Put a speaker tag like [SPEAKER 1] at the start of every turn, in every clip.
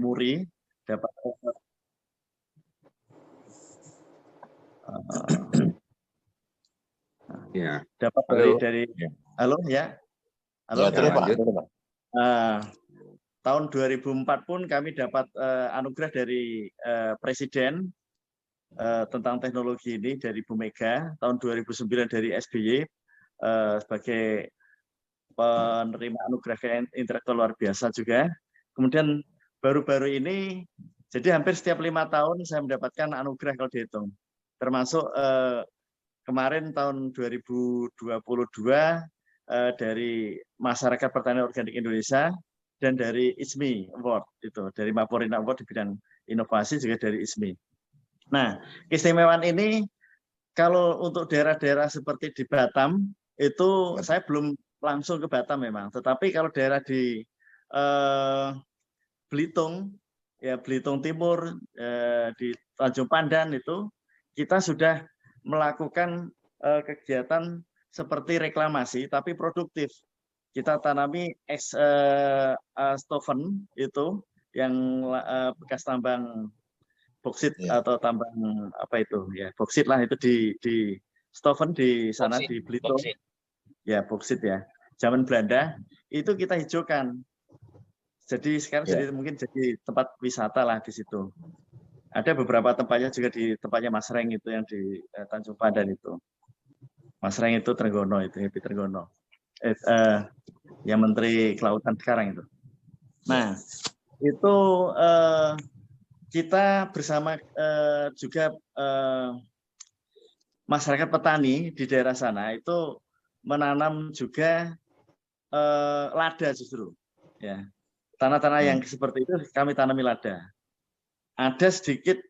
[SPEAKER 1] Muri, dapat
[SPEAKER 2] Ya.
[SPEAKER 1] dapat dari halo ya. Halo,
[SPEAKER 3] Ya, terus Pak.
[SPEAKER 1] tahun 2004 pun kami dapat anugerah dari Presiden tentang teknologi ini dari Bu Mega, tahun 2009 dari SBY sebagai penerima anugerah intelektual luar biasa juga. Kemudian baru-baru ini, jadi hampir setiap 5 tahun saya mendapatkan anugerah kalau dihitung. Termasuk kemarin tahun 2022 dari Masyarakat Pertanian Organik Indonesia dan dari ISMI Award itu, dari Maporina Award di bidang inovasi juga dari ISMI. Nah, keistimewaan ini kalau untuk daerah-daerah seperti di Batam itu saya belum langsung ke Batam memang, tetapi kalau daerah di Belitung, ya Belitung Timur, di Tanjung Pandan itu kita sudah melakukan kegiatan seperti reklamasi tapi produktif. Kita tanami stoven itu yang bekas tambang boksit atau tambang apa itu ya boksit lah itu di stoven di sana boksit, di Belitung boksit. Ya boksit ya zaman Belanda itu kita hijaukan jadi sekarang jadi mungkin jadi tempat wisata lah di situ. Ada beberapa tempatnya juga di tempatnya Mas Reng itu yang di Tanjung Pandan itu. Mas Reng itu Trenggono itu Happy Trenggono yang Menteri Kelautan sekarang itu. Nah itu kita bersama juga masyarakat petani di daerah sana itu menanam juga lada justru, ya tanah-tanah yang seperti itu kami tanami lada. Ada sedikit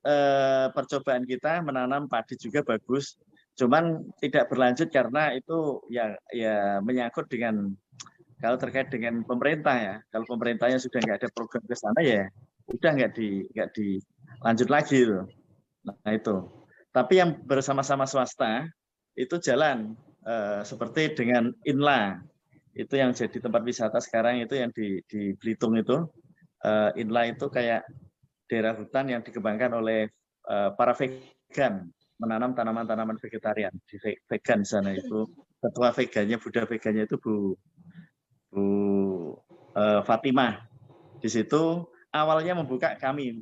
[SPEAKER 1] percobaan kita menanam padi juga bagus, cuman tidak berlanjut karena itu ya menyangkut dengan kalau terkait dengan pemerintah ya. Kalau pemerintahnya sudah nggak ada program ke sana ya udah nggak dilanjut lagi itu. Nah itu. Tapi yang bersama-sama swasta itu jalan seperti dengan Inla itu yang jadi tempat wisata sekarang itu yang di Belitung itu Inla itu kayak daerah hutan yang dikembangkan oleh para vegan menanam tanaman-tanaman vegetarian di vegan sana itu ketua vegannya Buddha vegannya itu Bu Fatimah. Di situ awalnya membuka kami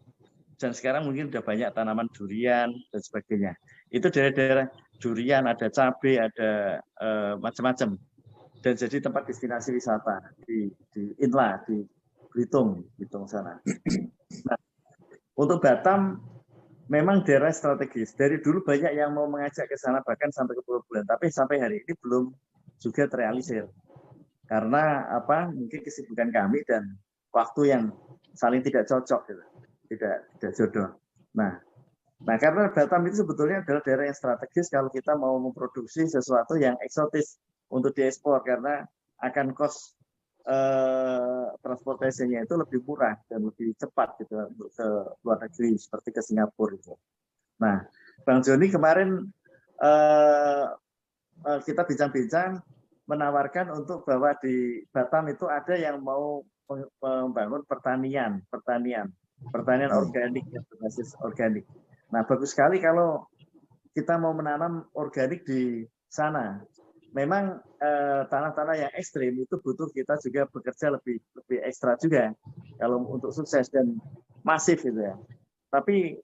[SPEAKER 1] dan sekarang mungkin sudah banyak tanaman durian dan sebagainya. Itu daerah-daerah durian, ada cabai, ada macam-macam. Dan jadi tempat destinasi wisata di Inla, di Belitung sana. Nah, untuk Batam memang daerah strategis. Dari dulu banyak yang mau mengajak ke sana bahkan sampai ke Pulau Bulan, tapi sampai hari ini belum juga terrealisir. Karena apa? Mungkin kesibukan kami dan waktu yang saling tidak cocok gitu. Tidak jodoh. Nah, karena Batam itu sebetulnya adalah daerah yang strategis kalau kita mau memproduksi sesuatu yang eksotis untuk diekspor karena akan cost transportasinya itu lebih murah dan lebih cepat gitu untuk ke luar negeri seperti ke Singapura itu. Nah, Bang Joni kemarin kita bincang-bincang menawarkan untuk bahwa di Batam itu ada yang mau membangun pertanian organik yang berbasis organik. Nah, bagus sekali kalau kita mau menanam organik di sana. Memang tanah-tanah yang ekstrim itu butuh kita juga bekerja lebih ekstra juga kalau untuk sukses dan masif gitu ya. Tapi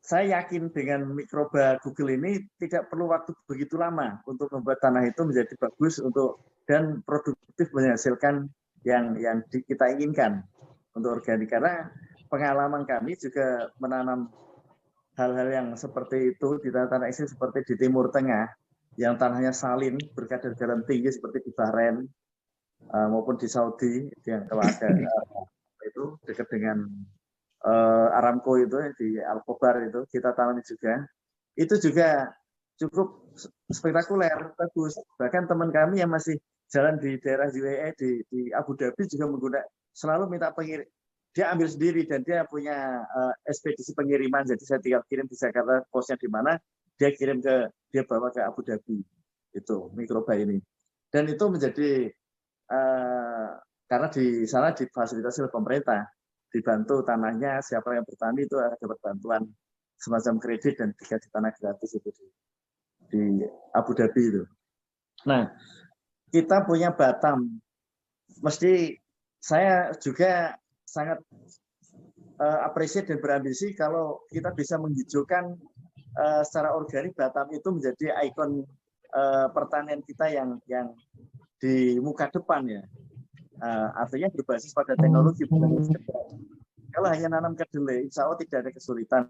[SPEAKER 1] saya yakin dengan mikroba Google ini tidak perlu waktu begitu lama untuk membuat tanah itu menjadi bagus untuk dan produktif menghasilkan yang kita inginkan untuk organik. Karena pengalaman kami juga menanam hal-hal yang seperti itu di tanah ekstrim seperti di Timur Tengah yang tanahnya salin berkadar garam tinggi seperti di Bahrain maupun di Saudi yang kalau ada itu dekat dengan Aramco itu di Al-Khobar itu kita tanami juga. Itu juga cukup spektakuler, bagus. Bahkan teman kami yang masih jalan di daerah UAE di Abu Dhabi juga menggunakan selalu minta pengirim. Dia ambil sendiri dan dia punya ekspedisi pengiriman. Jadi saya tinggal kirim di Jakarta posnya di mana, dia kirim dia bawa ke Abu Dhabi. Itu mikroba ini. Dan itu menjadi karena di sana difasilitasi oleh pemerintah. dibantu tanahnya, siapa yang bertani itu dapat bantuan semacam kredit dan diganti tanah gratis itu di Abu Dhabi itu. Nah, kita punya Batam, mesti saya juga sangat appreciate dan berambisi kalau kita bisa menghijaukan secara organik Batam itu menjadi ikon pertanian kita yang di muka depan ya. Artinya berbasis pada teknologi. Kalau hanya nanam kedelai, insya Allah tidak ada kesulitan.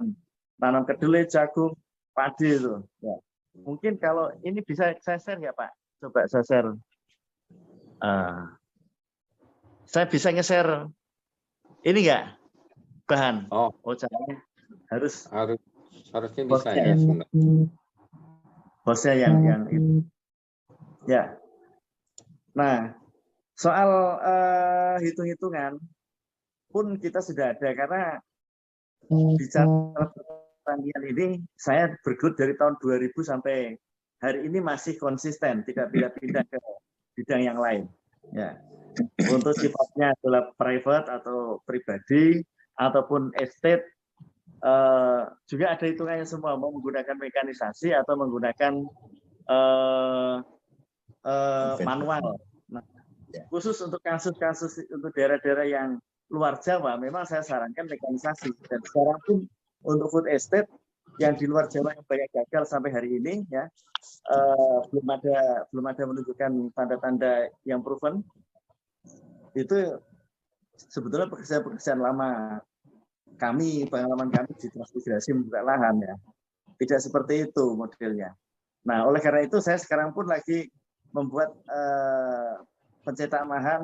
[SPEAKER 1] Nanam kedelai, jagung, padi itu. Ya. Mungkin kalau ini bisa saya share ya Pak? Coba saya share. Saya bisa nge-share ini nggak? Bahan.
[SPEAKER 2] Oh,
[SPEAKER 1] caranya
[SPEAKER 2] harusnya bisa ya.
[SPEAKER 1] Hostnya yang itu. Ya. Nah, soal hitung-hitungan pun kita sudah ada karena bicara pertanian ini saya bergelut dari tahun 2000 sampai hari ini masih konsisten, tidak pindah-pindah ke bidang yang lain. Ya. Untuk sifatnya adalah private atau pribadi ataupun estate juga ada hitungannya semua, mau menggunakan mekanisasi atau menggunakan manual. Nah, khusus untuk kasus-kasus untuk daerah-daerah yang luar Jawa, memang saya sarankan mekanisasi. Dan sekarang pun untuk food estate yang di luar Jawa yang banyak gagal sampai hari ini, ya belum ada menunjukkan tanda-tanda yang proven. Itu sebetulnya pekerjaan lama kami, pengalaman kami di transmigrasi membuka lahan ya. Tidak seperti itu modelnya. Nah, oleh karena itu saya sekarang pun lagi membuat pencetakan lahan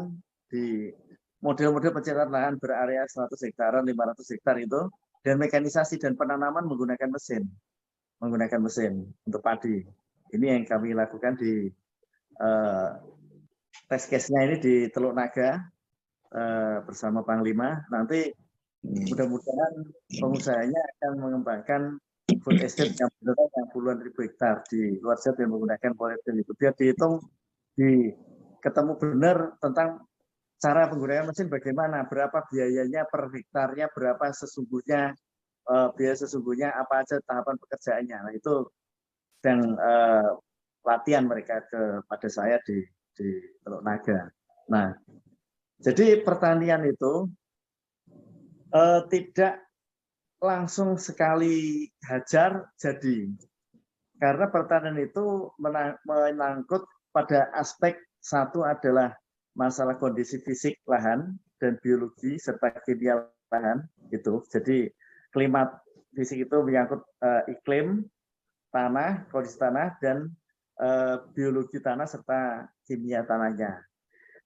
[SPEAKER 1] di model-model pencetakan lahan berarea 100 hektaran, 500 hektar itu, dan mekanisasi dan penanaman menggunakan mesin untuk padi. Ini yang kami lakukan di test case-nya ini di Teluk Naga bersama Panglima. Nanti mudah-mudahan pengusahanya akan mengembangkan food estate yang puluhan ribu hektar di luar Jawa yang menggunakan politil itu. Biar dihitung, ketemu benar tentang cara penggunaan mesin bagaimana, berapa biayanya per hektarnya, berapa sesungguhnya biaya sesungguhnya, apa aja tahapan pekerjaannya. Nah itu dan latihan mereka kepada saya di Teluk Naga. Nah, jadi pertanian itu tidak langsung sekali hajar jadi, karena pertanian itu menangkut pada aspek satu adalah masalah kondisi fisik lahan dan biologi serta kimia lahan itu. Jadi klimat fisik itu menyangkut iklim tanah, kondisi tanah, dan biologi tanah serta kimia tanahnya.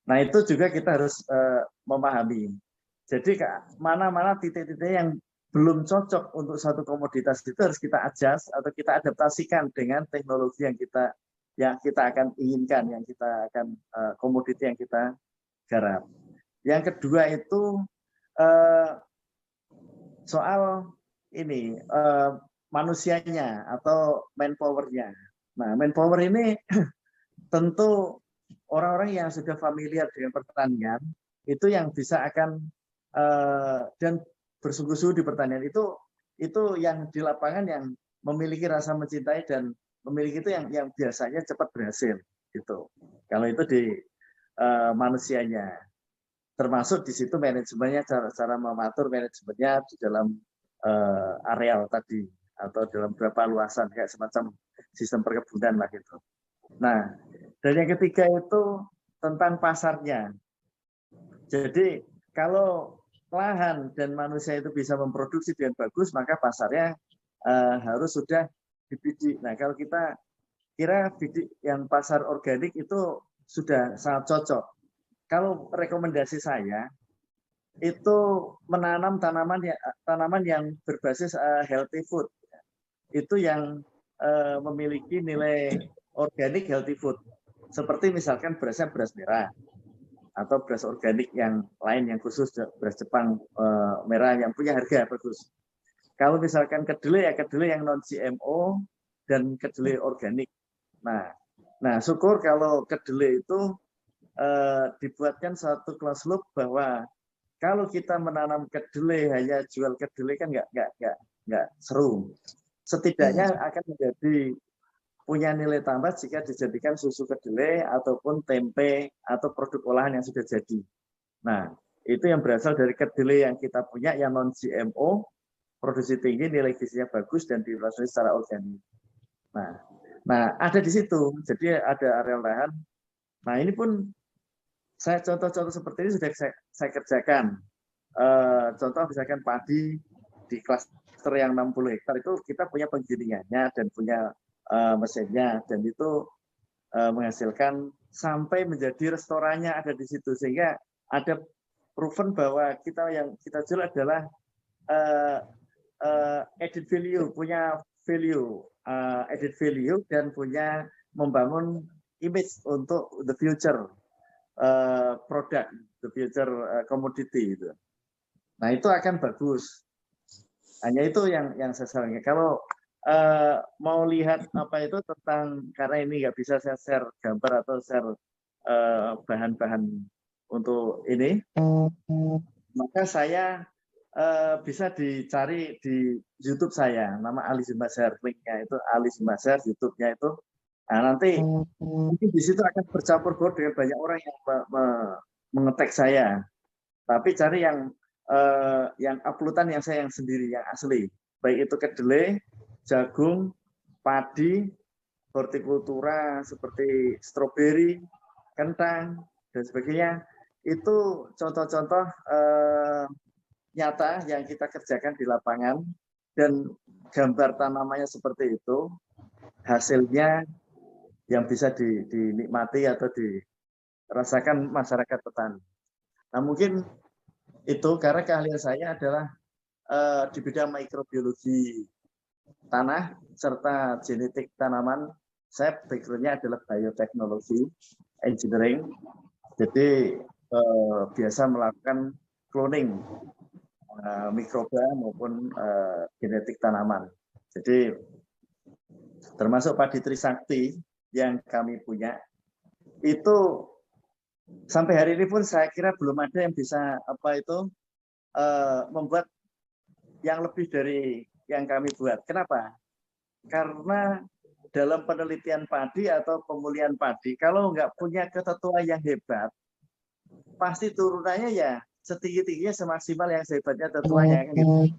[SPEAKER 1] Nah itu juga kita harus memahami. Jadi mana-mana titik-titik yang belum cocok untuk satu komoditas itu harus kita adjust atau kita adaptasikan dengan teknologi yang kita akan inginkan, yang kita akan komoditi yang kita garap. Yang kedua itu soal ini manusianya atau manpower-nya. Nah, manpower ini tentu orang-orang yang sudah familiar dengan pertanian itu yang bisa akan dan bersungguh-sungguh di pertanian itu yang di lapangan yang memiliki rasa mencintai dan memiliki itu yang biasanya cepat berhasil gitu. Kalau itu di manusianya, termasuk di situ manajemennya, cara mengatur manajemennya di dalam areal tadi atau dalam berapa luasan kayak semacam sistem perkebunan lah gitu. Nah, dan yang ketiga itu tentang pasarnya. Jadi kalau lahan dan manusia itu bisa memproduksi dengan bagus, maka pasarnya harus sudah dibidik. Nah, kalau kita kira bidik yang pasar organik itu sudah sangat cocok. Kalau rekomendasi saya itu menanam tanaman yang berbasis healthy food. Itu yang memiliki nilai organik healthy food. Seperti misalkan beras merah atau beras organik yang lain yang khusus, beras Jepang merah yang punya harga bagus. Kalau misalkan kedelai yang non GMO dan kedelai organik. Nah, syukur kalau kedelai itu dibuatkan satu closed loop bahwa Kalau kita menanam kedelai hanya jual kedelai kan nggak seru. Setidaknya akan menjadi punya nilai tambah jika dijadikan susu kedelai ataupun tempe atau produk olahan yang sudah jadi. Nah, itu yang berasal dari kedelai yang kita punya yang non GMO, produksi tinggi, nilai gizinya bagus dan diproses secara organik. Nah, ada di situ. Jadi ada areal lahan. Nah, ini pun saya contoh-contoh seperti ini sudah saya kerjakan. Contoh misalkan padi di klaster yang 60 hektar itu kita punya penggilingannya dan punya mesinnya, dan itu menghasilkan sampai menjadi restorannya ada di situ, sehingga ada proven bahwa yang kita jual adalah added value, punya value, added value, dan punya membangun image untuk the future product, the future commodity itu. Nah, itu akan bagus. Hanya itu yang saya sarankan. Kalau mau lihat apa itu tentang, karena ini nggak bisa saya share gambar atau share bahan-bahan untuk ini, maka saya bisa dicari di YouTube saya, nama Ali Zumazhar, linknya itu Ali Zumazhar, YouTube-nya itu. Nah, nanti mungkin di situ akan bercampur baur dengan banyak orang yang mengetek saya. Tapi cari yang uploadan yang saya yang sendiri, yang asli. Baik itu kedelai, jagung, padi, hortikultura seperti stroberi, kentang, dan sebagainya. Itu contoh-contoh nyata yang kita kerjakan di lapangan, dan gambar tanamannya seperti itu, hasilnya yang bisa dinikmati atau dirasakan masyarakat petani. Nah, mungkin itu karena keahlian saya adalah di bidang mikrobiologi tanah serta genetik tanaman. Saya background-nya adalah bioteknologi, engineering. Jadi biasa melakukan cloning mikroba maupun genetik tanaman. Jadi termasuk padi Trisakti yang kami punya, itu sampai hari ini pun saya kira belum ada yang bisa membuat yang lebih dari yang kami buat. Kenapa? Karena dalam penelitian padi atau pemulihan padi, kalau nggak punya ketetua yang hebat, pasti turunannya ya setinggi-tingginya semaksimal yang hebatnya tetuanya. Gitu.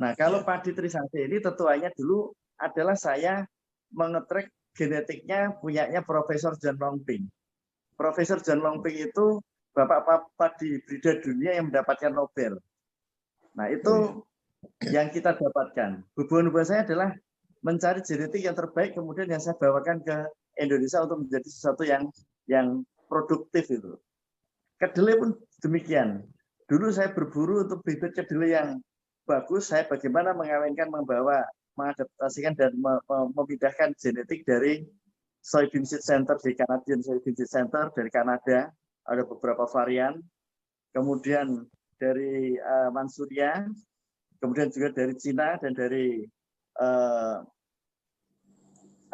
[SPEAKER 1] Nah, kalau padi Trisakti ini tetuanya dulu adalah saya mengetrek genetiknya punyanya Profesor John Longping. Profesor John Longping itu bapak padi hibrida dunia yang mendapatkan Nobel. Nah, itu yang kita dapatkan. Hubungan saya adalah mencari genetik yang terbaik, kemudian yang saya bawakan ke Indonesia untuk menjadi sesuatu yang produktif itu. Kedelai pun demikian. Dulu saya berburu untuk bibit kedelai yang bagus. Saya bagaimana mengawinkan, mengadaptasikan dan memindahkan genetik dari soybean seed center di Canadian soybean seed center dari Kanada, ada beberapa varian. Kemudian dari Mansuria, kemudian juga dari Cina dan dari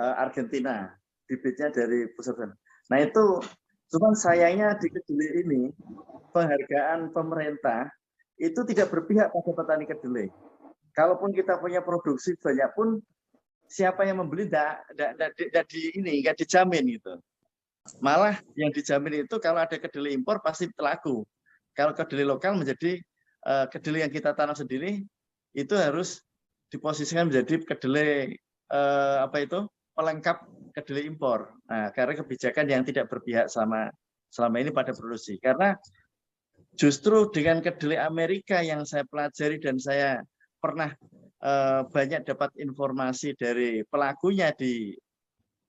[SPEAKER 1] Argentina, bibitnya dari pusat. Nah, itu cuman sayangnya di kedelai ini penghargaan pemerintah itu tidak berpihak pada petani kedelai. Kalaupun kita punya produksi banyak pun, siapa yang membeli nggak dijamin gitu. Malah yang dijamin itu kalau ada kedelai impor pasti laku. Kalau kedelai lokal menjadi kedelai yang kita tanam sendiri itu harus diposisikan menjadi kedelai pelengkap kedelai impor. Nah, karena kebijakan yang tidak berpihak selama ini pada produksi. Karena justru dengan kedelai Amerika yang saya pelajari dan saya pernah banyak dapat informasi dari pelakunya di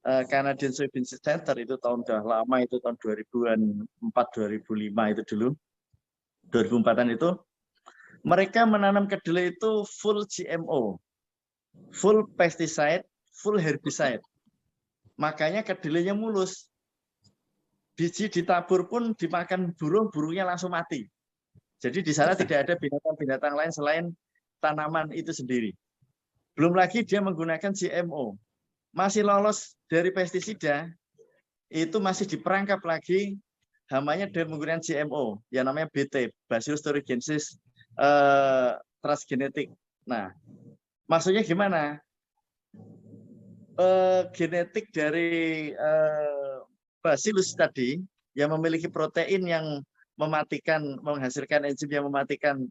[SPEAKER 1] Canadian Soybean Seed Center, itu tahun udah lama, itu tahun 2004-2005 itu dulu, 2004-an itu, mereka menanam kedelai itu full GMO, full pesticide, full herbicide. Makanya kedelainya mulus. Biji ditabur pun dimakan burung, burungnya langsung mati. Jadi di sana tidak ada binatang-binatang lain selain tanaman itu sendiri. Belum lagi dia menggunakan GMO. Masih lolos dari pestisida, itu masih diperangkap lagi hamanya dengan menggunakan GMO yang namanya BT, Bacillus thuringiensis transgenetik. Nah, maksudnya gimana? Genetik dari Bacillus tadi yang memiliki protein yang mematikan, menghasilkan enzim yang mematikan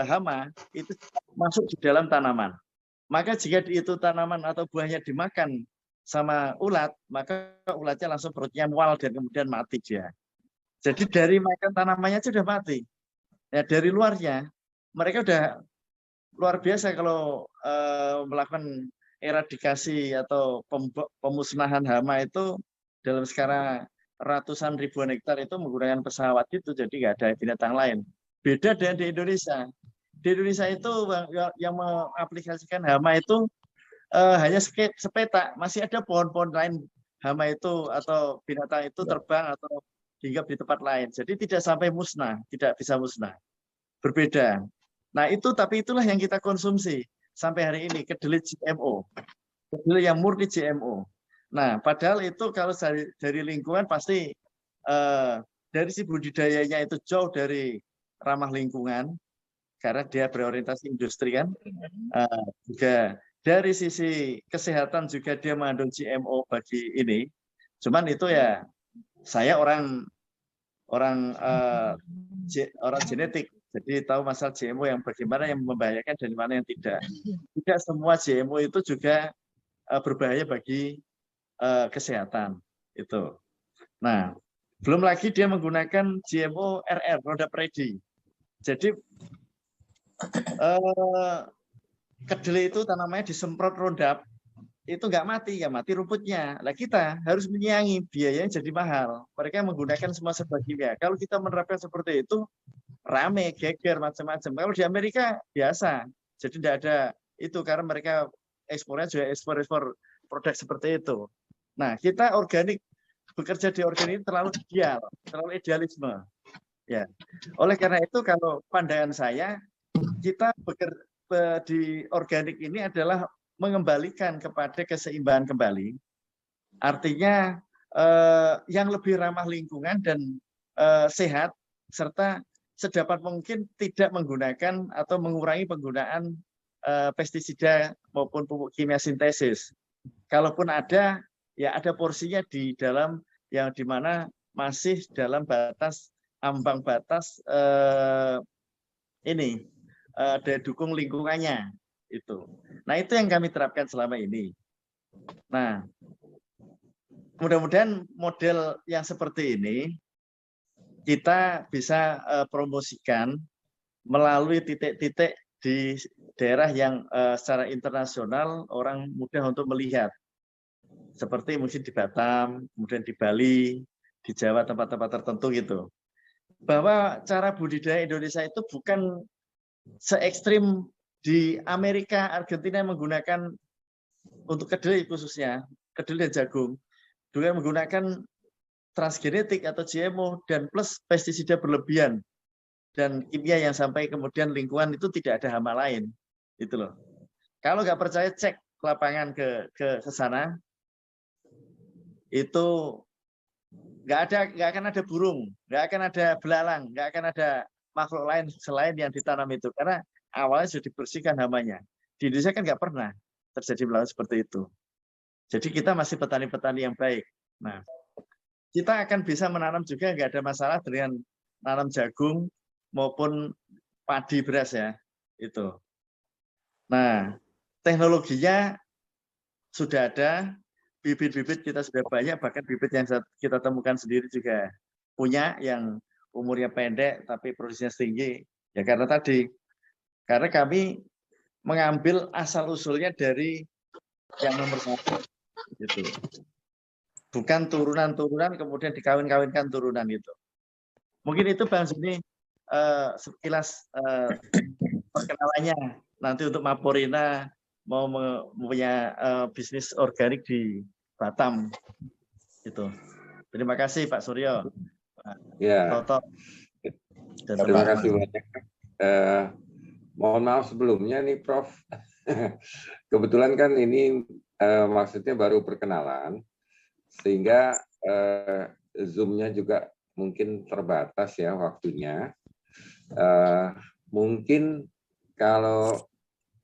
[SPEAKER 1] hama itu masuk di dalam tanaman. Maka jika itu tanaman atau buahnya dimakan sama ulat, maka ulatnya langsung perutnya mual dan kemudian mati dia. Jadi dari makan tanamannya sudah mati. Ya, dari luarnya mereka udah luar biasa kalau melakukan eradikasi atau pemusnahan hama itu dalam skala ratusan ribuan hektar itu menggunakan pesawat itu, jadi nggak ada binatang lain. Beda dengan di Indonesia. Di Indonesia itu yang mengaplikasikan hama itu hanya sepetak, masih ada pohon-pohon lain hama itu atau binatang itu terbang atau hinggap di tempat lain. Jadi tidak sampai musnah, tidak bisa musnah. Berbeda. Nah itu, tapi itulah yang kita konsumsi sampai hari ini, kedelai GMO, kedelai yang murni GMO. Nah padahal itu kalau dari lingkungan pasti dari si budidayanya itu jauh dari ramah lingkungan karena dia berorientasi industri kan. Juga dari sisi kesehatan juga dia mengandung GMO bagi ini. Cuman itu ya saya orang genetik. Jadi tahu masalah GMO yang bagaimana yang membahayakan dan mana yang tidak. Tidak semua GMO itu juga berbahaya bagi kesehatan. Itu. Nah, belum lagi dia menggunakan GMO RR, Roundup Ready. Jadi kedelai itu tanamannya disemprot Roundup, itu nggak mati rumputnya. Lah kita harus menyiangi, biayanya jadi mahal. Mereka menggunakan semua serba kimia. Kalau kita menerapkan seperti itu, rame, geger, macam-macam. Kalau di Amerika biasa, jadi tidak ada itu karena mereka ekspornya juga ekspor produk seperti itu. Nah, kita organik, bekerja di organik terlalu ideal, terlalu idealisme. Ya, oleh karena itu kalau pandangan saya, kita bekerja di organik ini adalah mengembalikan kepada keseimbangan kembali. Artinya yang lebih ramah lingkungan dan sehat serta sedapat mungkin tidak menggunakan atau mengurangi penggunaan pestisida maupun pupuk kimia sintesis. Kalaupun ada, ya ada porsinya di dalam yang dimana masih dalam batas ambang batas ini daya dukung lingkungannya itu. Nah itu yang kami terapkan selama ini. Nah mudah-mudahan model yang seperti ini kita bisa promosikan melalui titik-titik di daerah yang secara internasional orang mudah untuk melihat. Seperti mungkin di Batam, kemudian di Bali, di Jawa tempat-tempat tertentu gitu. Bahwa cara budidaya Indonesia itu bukan se-ekstrim di Amerika, Argentina menggunakan untuk kedelai khususnya, kedelai dan jagung, dengan menggunakan transgenetik atau GMO dan plus pestisida berlebihan dan kimia yang sampai kemudian lingkungan itu tidak ada hama lain, itu loh. Kalau nggak percaya cek lapangan ke sana, itu nggak akan ada burung, nggak akan ada belalang, nggak akan ada makhluk lain selain yang ditanam itu karena awalnya sudah dibersihkan hamanya. Di Indonesia kan nggak pernah terjadi melakukan seperti itu. Jadi kita masih petani-petani yang baik. Nah, kita akan bisa menanam juga nggak ada masalah dengan nanam jagung maupun padi beras ya itu. Nah, teknologinya sudah ada, bibit-bibit kita sudah banyak, bahkan bibit yang kita temukan sendiri juga punya yang umurnya pendek tapi produksinya tinggi. Ya karena tadi, karena kami mengambil asal usulnya dari yang nomor 1 gitu. Bukan turunan-turunan kemudian dikawin-kawinkan turunan itu. Mungkin itu Bang Juni sekilas perkenalannya. Nanti untuk Maporina mau punya bisnis organik di Batam itu. Terima kasih Pak Suryo.
[SPEAKER 2] Ya.
[SPEAKER 1] Toto.
[SPEAKER 2] Terima kasih banyak. Mohon maaf sebelumnya nih Prof. Kebetulan kan ini maksudnya baru perkenalan, sehingga Zoom-nya juga mungkin terbatas ya waktunya. Mungkin kalau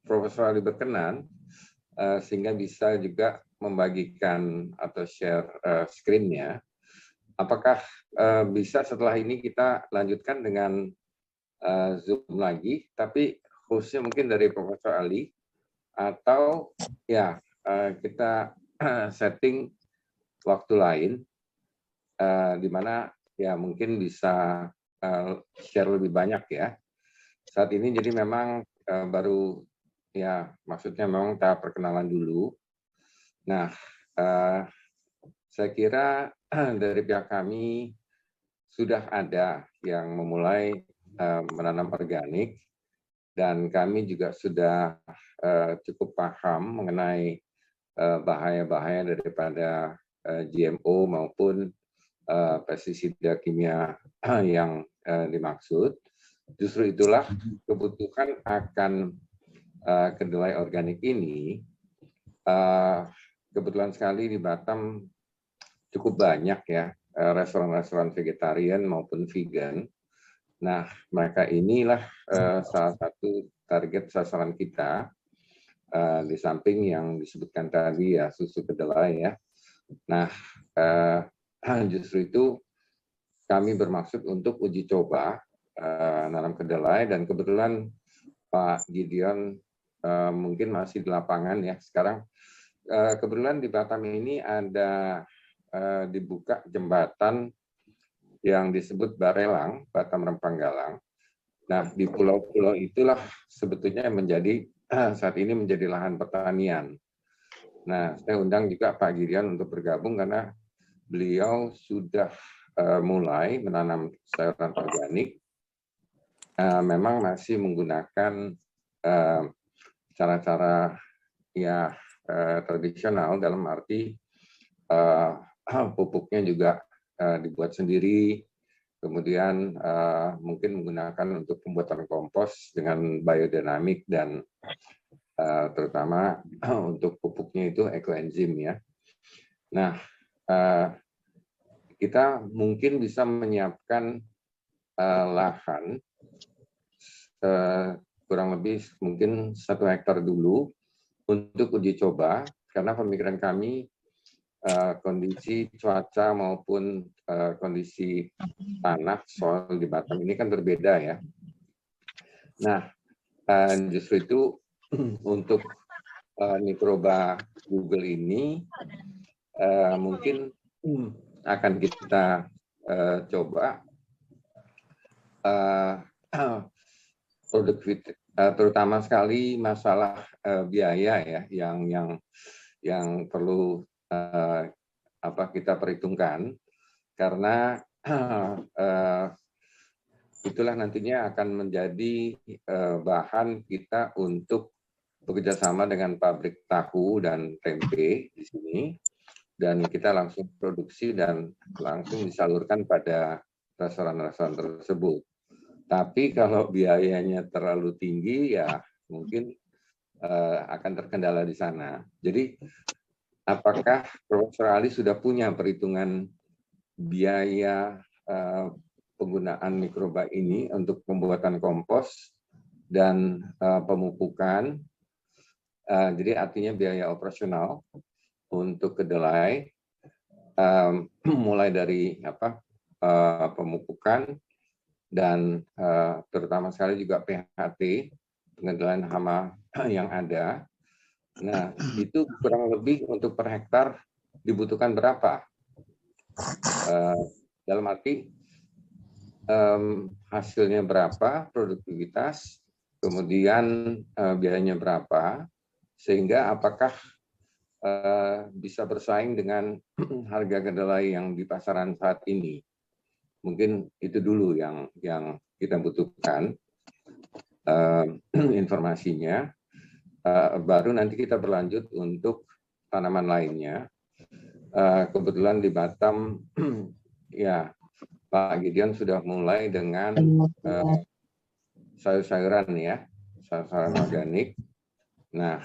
[SPEAKER 2] Profesor Ali berkenan, sehingga bisa juga membagikan atau share screen-nya. Apakah bisa setelah ini kita lanjutkan dengan Zoom lagi, tapi khususnya mungkin dari Profesor Ali, atau ya kita setting waktu lain di mana ya mungkin bisa share lebih banyak ya. Saat ini jadi memang baru ya maksudnya memang tahap perkenalan dulu. Nah, saya kira dari pihak kami sudah ada yang memulai menanam organik dan kami juga sudah cukup paham mengenai bahaya-bahaya daripada GMO maupun pestisida kimia yang dimaksud. Justru itulah kebutuhan akan kedelai organik ini. Kebetulan sekali di Batam cukup banyak ya restoran-restoran vegetarian maupun vegan. Nah, mereka inilah salah satu target sasaran kita di samping yang disebutkan tadi ya susu kedelai ya. Nah, justru itu kami bermaksud untuk uji coba nanam kedelai dan kebetulan Pak Gideon mungkin masih di lapangan ya sekarang. Kebetulan di Batam ini ada dibuka jembatan yang disebut Barelang, Batam Rempang Galang. Nah, di pulau-pulau itulah sebetulnya menjadi saat ini menjadi lahan pertanian. Nah, saya undang juga Pak Gideon untuk bergabung karena beliau sudah mulai menanam sayuran organik. Memang masih menggunakan cara-cara ya tradisional dalam arti pupuknya juga dibuat sendiri, kemudian mungkin menggunakan untuk pembuatan kompos dengan biodinamik dan terutama untuk pupuknya itu ekoenzim ya. Nah, kita mungkin bisa menyiapkan lahan kurang lebih mungkin 1 hektar dulu untuk uji coba, karena pemikiran kami kondisi cuaca maupun kondisi tanah soil di Batam ini kan berbeda ya. Nah, justru itu untuk mikroba Google ini mungkin akan kita coba produktivitas, terutama sekali masalah biaya ya yang perlu kita perhitungkan, karena itulah nantinya akan menjadi bahan kita untuk bekerjasama dengan pabrik tahu dan tempe di sini, dan kita langsung produksi dan langsung disalurkan pada restoran-restoran tersebut. Tapi kalau biayanya terlalu tinggi, ya mungkin akan terkendala di sana. Jadi, apakah Profesor Ali sudah punya perhitungan biaya penggunaan mikroba ini untuk pembuatan kompos dan pemupukan? Jadi artinya biaya operasional untuk kedelai, mulai dari pemupukan dan terutama sekali juga PHT, pengendalian hama yang ada. Nah, itu kurang lebih untuk per hektar dibutuhkan berapa? Dalam arti hasilnya berapa, produktivitas, kemudian biayanya berapa, sehingga apakah bisa bersaing dengan harga kedelai yang di pasaran saat ini. Mungkin itu dulu yang kita butuhkan informasinya. Baru nanti kita berlanjut untuk tanaman lainnya. Kebetulan di Batam, ya Pak Gideon sudah mulai dengan sayur-sayuran ya, sayuran organik. Nah,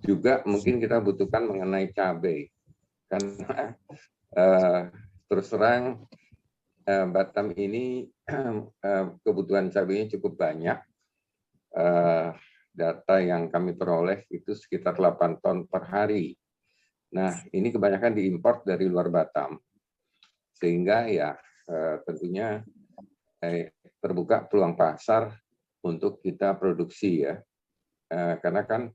[SPEAKER 2] juga mungkin kita butuhkan mengenai cabai, karena terus terang Batam ini kebutuhan cabainya cukup banyak. Data yang kami peroleh itu sekitar 8 ton per hari. Nah, ini kebanyakan diimpor dari luar Batam. Sehingga ya tentunya terbuka peluang pasar untuk kita produksi ya. Karena kan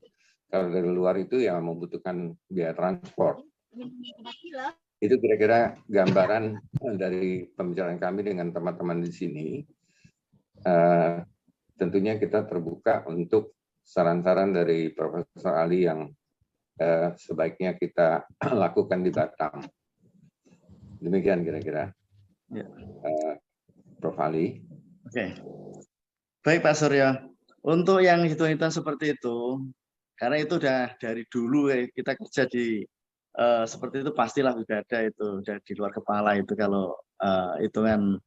[SPEAKER 2] kalau dari luar itu ya membutuhkan biaya transport. Itu kira-kira gambaran dari pembicaraan kami dengan teman-teman di sini. Tentunya kita terbuka untuk saran-saran dari Profesor Ali yang sebaiknya kita lakukan di Batam. Demikian kira-kira.
[SPEAKER 1] Ya.
[SPEAKER 2] Prof. Ali.
[SPEAKER 1] Oke. Baik Pak Suryo. Untuk yang hitung-hitung seperti itu, karena itu udah dari dulu kita kerja di seperti itu pastilah sudah ada itu, udah di luar kepala itu kalau hitungan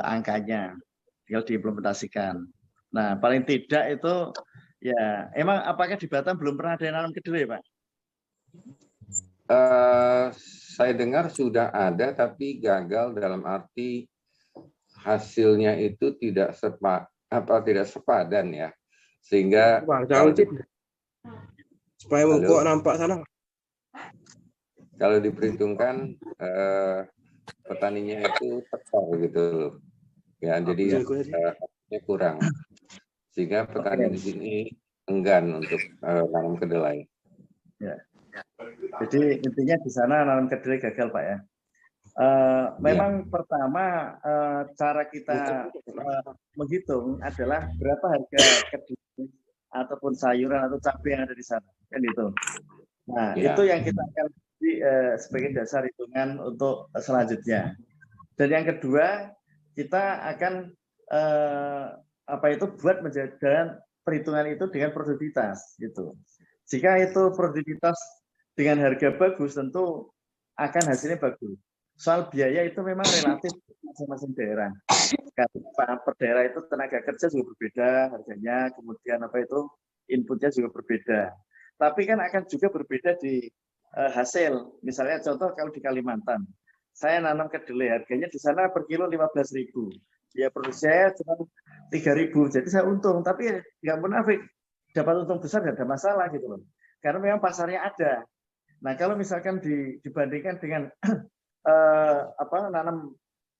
[SPEAKER 1] angkanya tinggal diimplementasikan. Nah, paling tidak itu ya, emang apakah di Batam belum pernah ada yang nanam kedelai, Pak?
[SPEAKER 2] Saya dengar sudah ada, tapi gagal dalam arti hasilnya itu tidak sepadan ya, sehingga
[SPEAKER 3] supaya kok nampak sana.
[SPEAKER 2] Kalau diperhitungkan petaninya itu tekor gitu loh, ya jadi hasilnya kurang, sehingga petani di sini enggan untuk nanam kedelai.
[SPEAKER 1] Ya. Jadi intinya di sana nanam kedelai gagal Pak ya. Memang pertama cara kita menghitung adalah berapa harga kedelai ataupun sayuran atau cabai yang ada di sana, kan itu. Nah itu yang kita akan sebagai dasar hitungan untuk selanjutnya. Dan yang kedua kita akan buat menjadikan perhitungan itu dengan produktivitas gitu. Jika itu produktivitas dengan harga bagus tentu akan hasilnya bagus. Soal biaya itu memang relatif masing-masing daerah. Karena per daerah itu tenaga kerja juga berbeda harganya, kemudian inputnya juga berbeda. Tapi kan akan juga berbeda di hasil. Misalnya contoh kalau di Kalimantan, saya nanam kedelai harganya di sana per kilo 15.000. Ya produksi saya cuma 3.000, jadi saya untung. Tapi nggak munafik, dapat untung besar nggak ada masalah gitu loh. Karena memang pasarnya ada. Nah kalau misalkan dibandingkan dengan nanam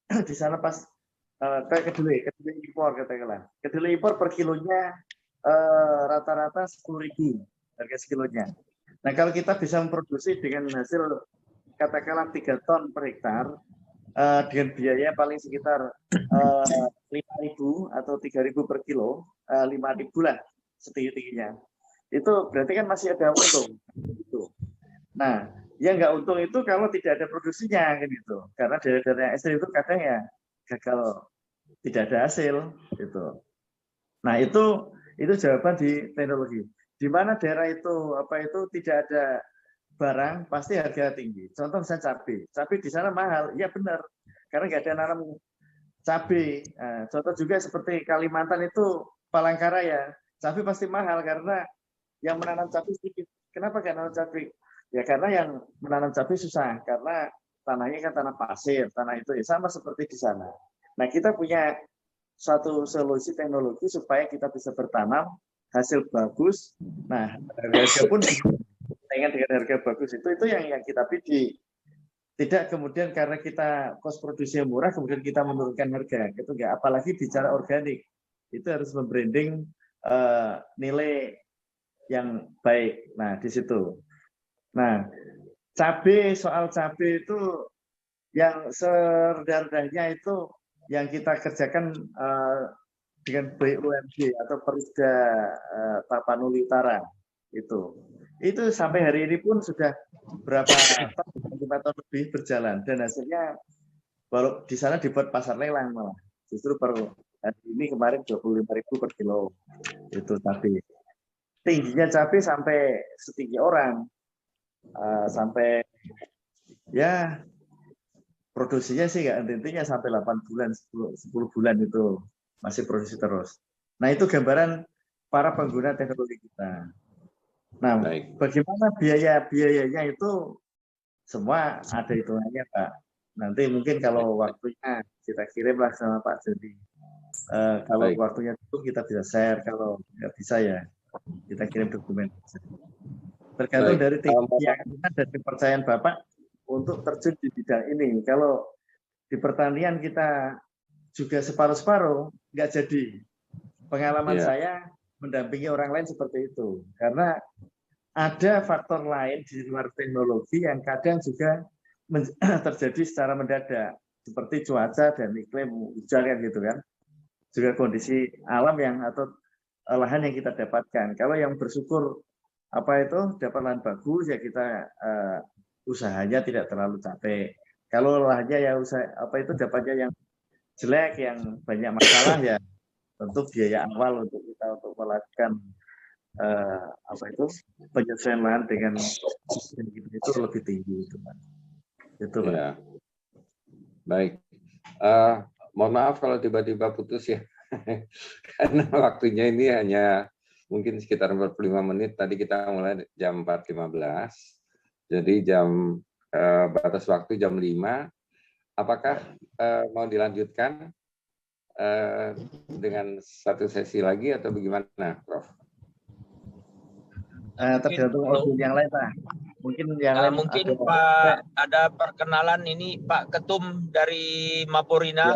[SPEAKER 1] di sana pas kayak kedelai impor katakanlah. Kedelai impor per kilonya rata-rata 10.000 harga sekilonya. Nah kalau kita bisa memproduksi dengan hasil katakanlah 3 ton per hektar dengan biaya paling sekitar 5.000 atau 3.000 per kilo, 5.000 lah setinggi-tingginya. Itu berarti kan masih ada untung. Nah, yang nggak untung itu kalau tidak ada produksinya kan gitu. Karena daerah-daerah yang ekstrim itu kadang ya gagal tidak ada hasil gitu. Nah, itu jawaban di teknologi. Di mana daerah itu tidak ada barang pasti harga tinggi. Contoh misalnya cabai. Cabai di sana mahal. Ya benar. Karena nggak ada nanam cabai. Nah, contoh juga seperti Kalimantan itu Palangkaraya. Cabai pasti mahal karena yang menanam cabai sedikit. Kenapa nggak nanam cabai? Ya karena yang menanam cabai susah, karena tanahnya kan tanah pasir, tanah itu ya sama seperti di sana. Nah kita punya suatu solusi teknologi supaya kita bisa bertanam hasil bagus. Nah harga pun dengan harga bagus itu yang kita bidik. Tidak kemudian karena kita kos produksinya murah kemudian kita menurunkan harga, itu enggak. Apalagi bicara organik itu harus membranding nilai yang baik. Nah di situ. Nah, soal cabai itu yang serendah-rendahnya itu yang kita kerjakan dengan BUMD atau Perda Tapanuli Utara itu sampai hari ini pun sudah berapa tahun, 5 tahun lebih berjalan dan hasilnya baru di sana dibuat pasar lelang malah justru per hari ini kemarin 25.000 per kilo itu cabai. Tingginya cabai sampai setinggi orang. Sampai ya produksinya sih nggak intinya sampai 8 bulan 10 bulan itu masih produksi terus. Nah itu gambaran para pengguna teknologi kita. Nah bagaimana biayanya itu semua ada hitungannya Pak. Nanti mungkin kalau waktunya kita kirimlah sama Pak Jody. Kalau
[SPEAKER 2] Baik.
[SPEAKER 1] waktunya cukup kita bisa share, kalau nggak bisa ya kita kirim dokumen. Tergantung
[SPEAKER 2] Baik.
[SPEAKER 1] dari keyakinan dan kepercayaan Bapak untuk terjun di bidang ini. Kalau di pertanian kita juga separuh-separuh, nggak jadi. Pengalaman saya mendampingi orang lain seperti itu. Karena ada faktor lain di luar teknologi yang kadang juga terjadi secara mendadak. Seperti cuaca dan iklim hujan kan gitu kan. Juga kondisi alam yang atau lahan yang kita dapatkan. Kalau yang bersyukur dapat lahan bagus ya kita usahanya tidak terlalu capek. Kalau lahannya ya dapatnya yang jelek, yang banyak masalah ya tentu biaya awal untuk kita untuk melakukan penyesuaian lahan dengan itu lebih tinggi itu Pak. Itu Pak.
[SPEAKER 2] Ya. Baik. Mohon maaf kalau tiba-tiba putus ya. Karena waktunya ini hanya mungkin sekitar 45 menit. Tadi kita mulai jam 4.15. Jadi batas waktu jam 5. Apakah mau dilanjutkan dengan satu sesi lagi atau bagaimana, Prof?
[SPEAKER 1] Tergantung audiens yang lain Pak. Mungkin yang lain
[SPEAKER 3] mungkin Pak ada perkenalan ini Pak Ketum dari Maporina,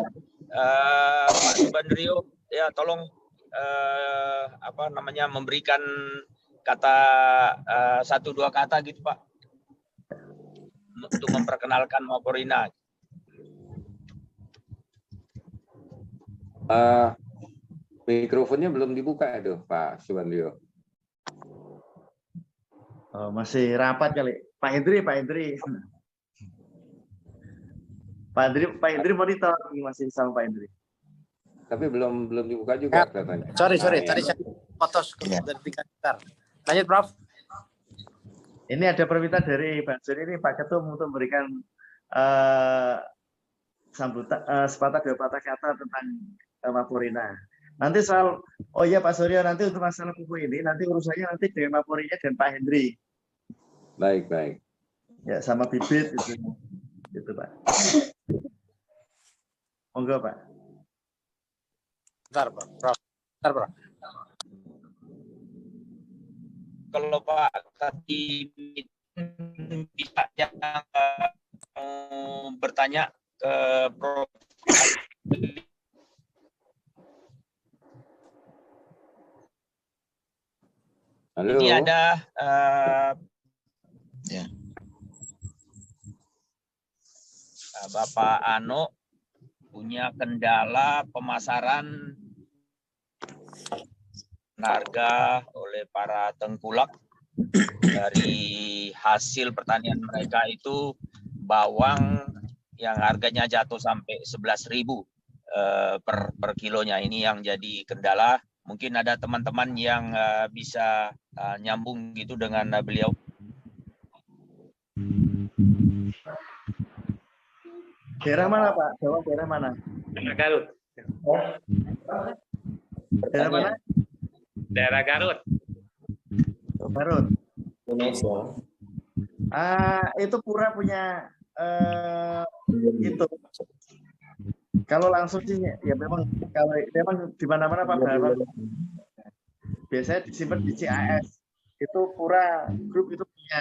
[SPEAKER 3] Pak Subandrio, ya tolong memberikan kata 1-2 kata gitu Pak untuk memperkenalkan Maporina.
[SPEAKER 2] Mikrofonnya belum dibuka itu Pak Subandrio.
[SPEAKER 1] Masih rapat kali. Pak Hendri. Pak Hendri monitor masih sama Pak Hendri.
[SPEAKER 2] Tapi belum dibuka juga katanya.
[SPEAKER 4] Sorry. Tadi saya fotos dari 3 hektar. Lanjut, Prof.
[SPEAKER 1] Ini ada permintaan dari Pak Jody ini Pak Ketum untuk memberikan sambutan sepatah 2 patah kata tentang Maporina. Nanti soal Pak Suryo, nanti untuk masalah pupuk ini nanti urusannya nanti dengan Maporina dan Pak Hendri.
[SPEAKER 2] Baik.
[SPEAKER 1] Ya sama bibit itu Pak. Monggo Pak.
[SPEAKER 4] Bentar, Prof.
[SPEAKER 3] Kalau Pak Kati bisa bertanya ke Prof.
[SPEAKER 2] Halo.
[SPEAKER 3] Ini ada Bapak Ano punya kendala pemasaran harga oleh para tengkulak dari hasil pertanian mereka itu bawang yang harganya jatuh sampai 11.000 per kilonya. Ini yang jadi kendala. Mungkin ada teman-teman yang bisa nyambung gitu dengan beliau.
[SPEAKER 1] Daerah mana Pak? Jawab daerah mana?
[SPEAKER 5] Garut.
[SPEAKER 1] Daerah mana?
[SPEAKER 5] Daerah Garut.
[SPEAKER 1] Garut.
[SPEAKER 5] Indonesia.
[SPEAKER 1] Itu Pura punya itu. Kalau langsung sih ya memang di mana-mana Pak Bapak. Biasanya disimpan di CAS. Itu Pura Group itu punya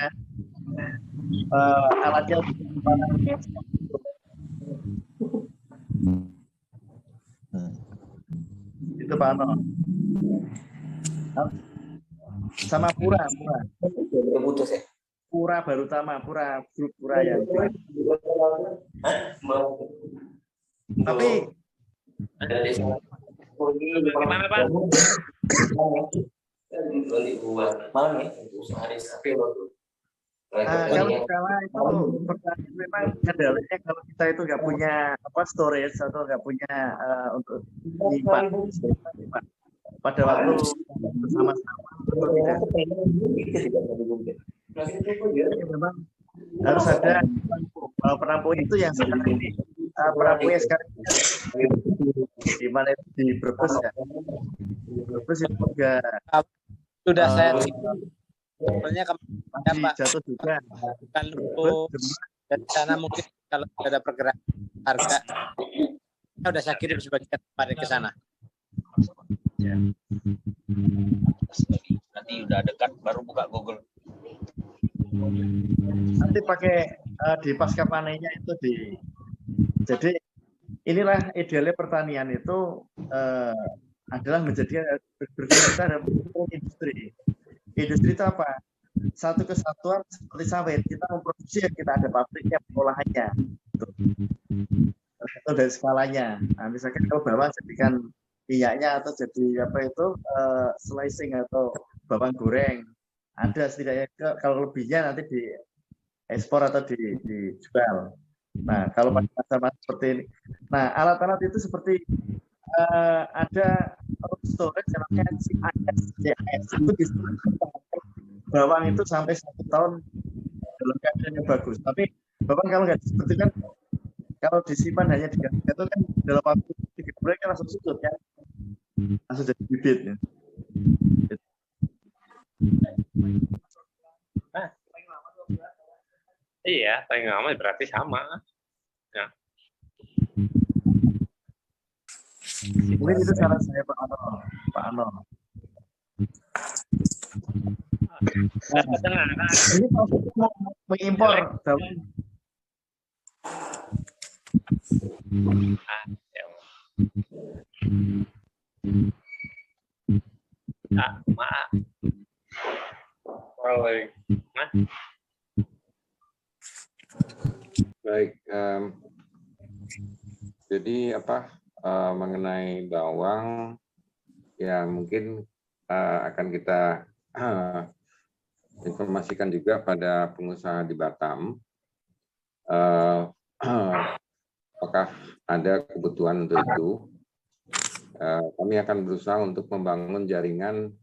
[SPEAKER 1] alatnya itu Pak Ano. Sama Pura.
[SPEAKER 5] Putus ya?
[SPEAKER 1] Pura Barutama, grup Pura yang. Tapi
[SPEAKER 5] Gimana Pak?
[SPEAKER 1] kalau itu memang kendalanya kalau kita itu nggak punya storage atau nggak punya untuk menyimpan pada waktu bersama-sama tidak. Memang harus ada penampung itu yang sekarang ini penampungnya sekarang di mana itu di Brebes ya. Di Brebes itu juga
[SPEAKER 4] sudah saya sebenarnya
[SPEAKER 1] Pak jatuh juga.
[SPEAKER 4] Dari sana mungkin kalau ada pergerakan harga, udah saya kirim sebagian kemarin ke sana.
[SPEAKER 3] Nanti udah dekat baru buka Google.
[SPEAKER 1] Nanti pakai di pasca panennya itu jadi inilah idealnya pertanian itu adalah menjadi berkaitan dengan industri. Industri itu apa? Satu kesatuan seperti sawit, kita memproduksi, kita ada pabriknya, pengolahannya. Itu dari skalanya. Nah, misalkan kalau bawang jadikan minyaknya atau jadi apa itu slicing atau bawang goreng, ada setidaknya. Kalau lebihnya nanti diekspor atau dijual. Nah, kalau masa-masa seperti ini, nah alat-alat itu seperti ada storage yang namanya CIS itu bisa bawang itu sampai 1 tahun dalam keadaan yang bagus. Tapi bawang kalau nggak seperti kan, kalau disimpan hanya 3 bulan itu kan dalam waktu 3 bulan kan langsung sudut kan, langsung jadi bibit. Ya.
[SPEAKER 5] Iya, paling lama berarti sama. Ya.
[SPEAKER 1] Mungkin itu saran saya Pak Ano. Ini mau mengimpor bawang.
[SPEAKER 5] Maaf.
[SPEAKER 2] Baik, jadi mengenai bawang ya mungkin akan kita informasikan juga pada pengusaha di Batam apakah ada kebutuhan untuk itu. Kami akan berusaha untuk membangun jaringan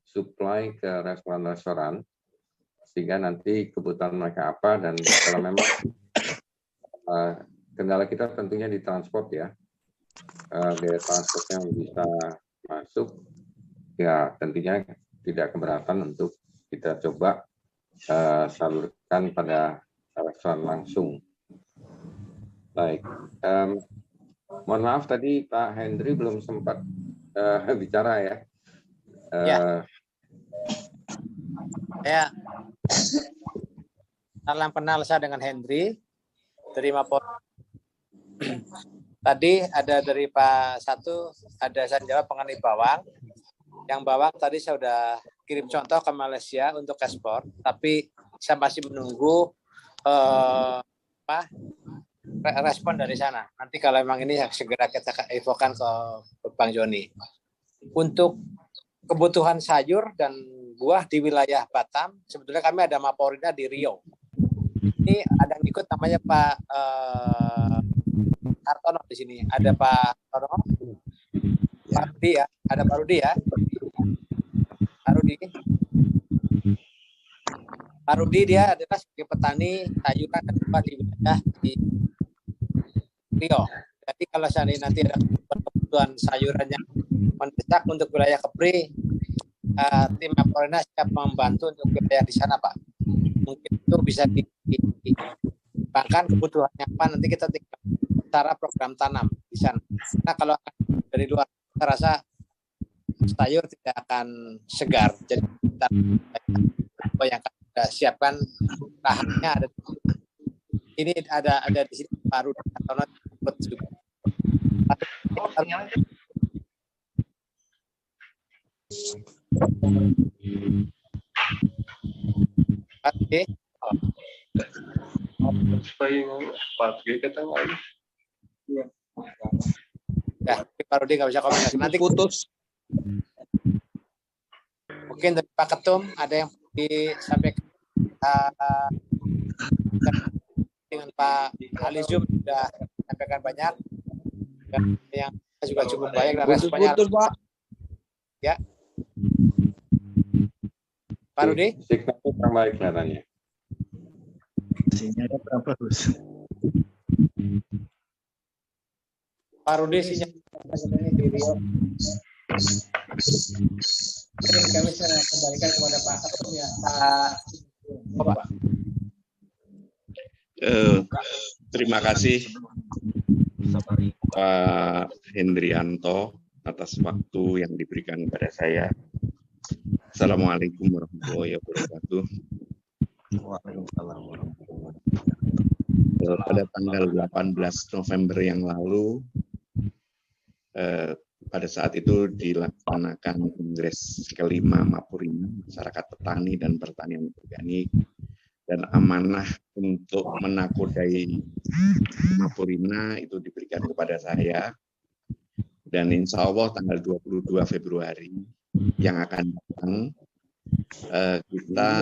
[SPEAKER 2] supply ke restoran-restoran sehingga nanti kebutuhan mereka apa, dan kalau memang kendala kita tentunya di transport ya, biaya transport yang bisa masuk ya tentunya tidak keberatan untuk kita coba salurkan pada restoran langsung. Baik, mohon maaf tadi Pak Hendri belum sempat bicara ya.
[SPEAKER 4] Ya, salam kenal saya dengan Hendri dari Mapolres. Tadi ada dari Pak Satu, ada saya jawab mengenai bawang. Yang bawang tadi saya sudah kirim contoh ke Malaysia untuk ekspor, tapi saya masih menunggu respon dari sana. Nanti kalau memang ini segera kita infokan ke Bang Joni. Untuk kebutuhan sayur dan buah di wilayah Batam, sebetulnya kami ada Mapolrida di Riau. Ini ada yang ikut namanya Pak Hartono di sini. Ada Pak Hartono, Pak Rudi ya, ada Pak Rudi ya. Pak Rudi dia adalah sebagai petani sayuran dan buah di wilayah di Riau. Jadi kalau seandainya nanti ada kebutuhan sayuran yang mendesak untuk wilayah Kepri, tim Mapolrida siap membantu untuk wilayah di sana, Pak. Mungkin itu bisa dikembangkan kebutuhannya apa, nanti kita tinggal cara program tanam di sana. Nah, kalau dari luar, saya rasa sayur tidak akan segar. Jadi kita yang kita siapkan lahannya ada. Ini ada di sini Pak Rudi Hartono juga. Oke. Ya, Pak Rudi nggak bisa komunikasi. Nanti putus. Mungkin dari Pak Ketum ada yang disampaikan dengan Pak Ali Zum sudah sampaikan banyak. Yang juga cukup baik dan responnya. Pak. Ya. Pak Rudi?
[SPEAKER 2] Signalnya kurang baik kelihatannya.
[SPEAKER 1] Sinyalnya kurang bagus.
[SPEAKER 4] Pak Rudi sinyal di Riau. Mungkin kami saya kembalikan kepada Pak Ketum ya. Pak.
[SPEAKER 6] Terima kasih Pak Hendrianto atas waktu yang diberikan kepada saya. Assalamualaikum warahmatullahi wabarakatuh.
[SPEAKER 2] Waalaikumsalam warahmatullahi wabarakatuh.
[SPEAKER 6] Pada tanggal 18 November yang lalu, pada saat itu dilaksanakan Kongres kelima Mapurina, Masyarakat Petani dan Pertanian Organik, dan amanah untuk menakodai Mapurina itu diberikan kepada saya. Dan insya Allah tanggal 22 Februari yang akan datang, kita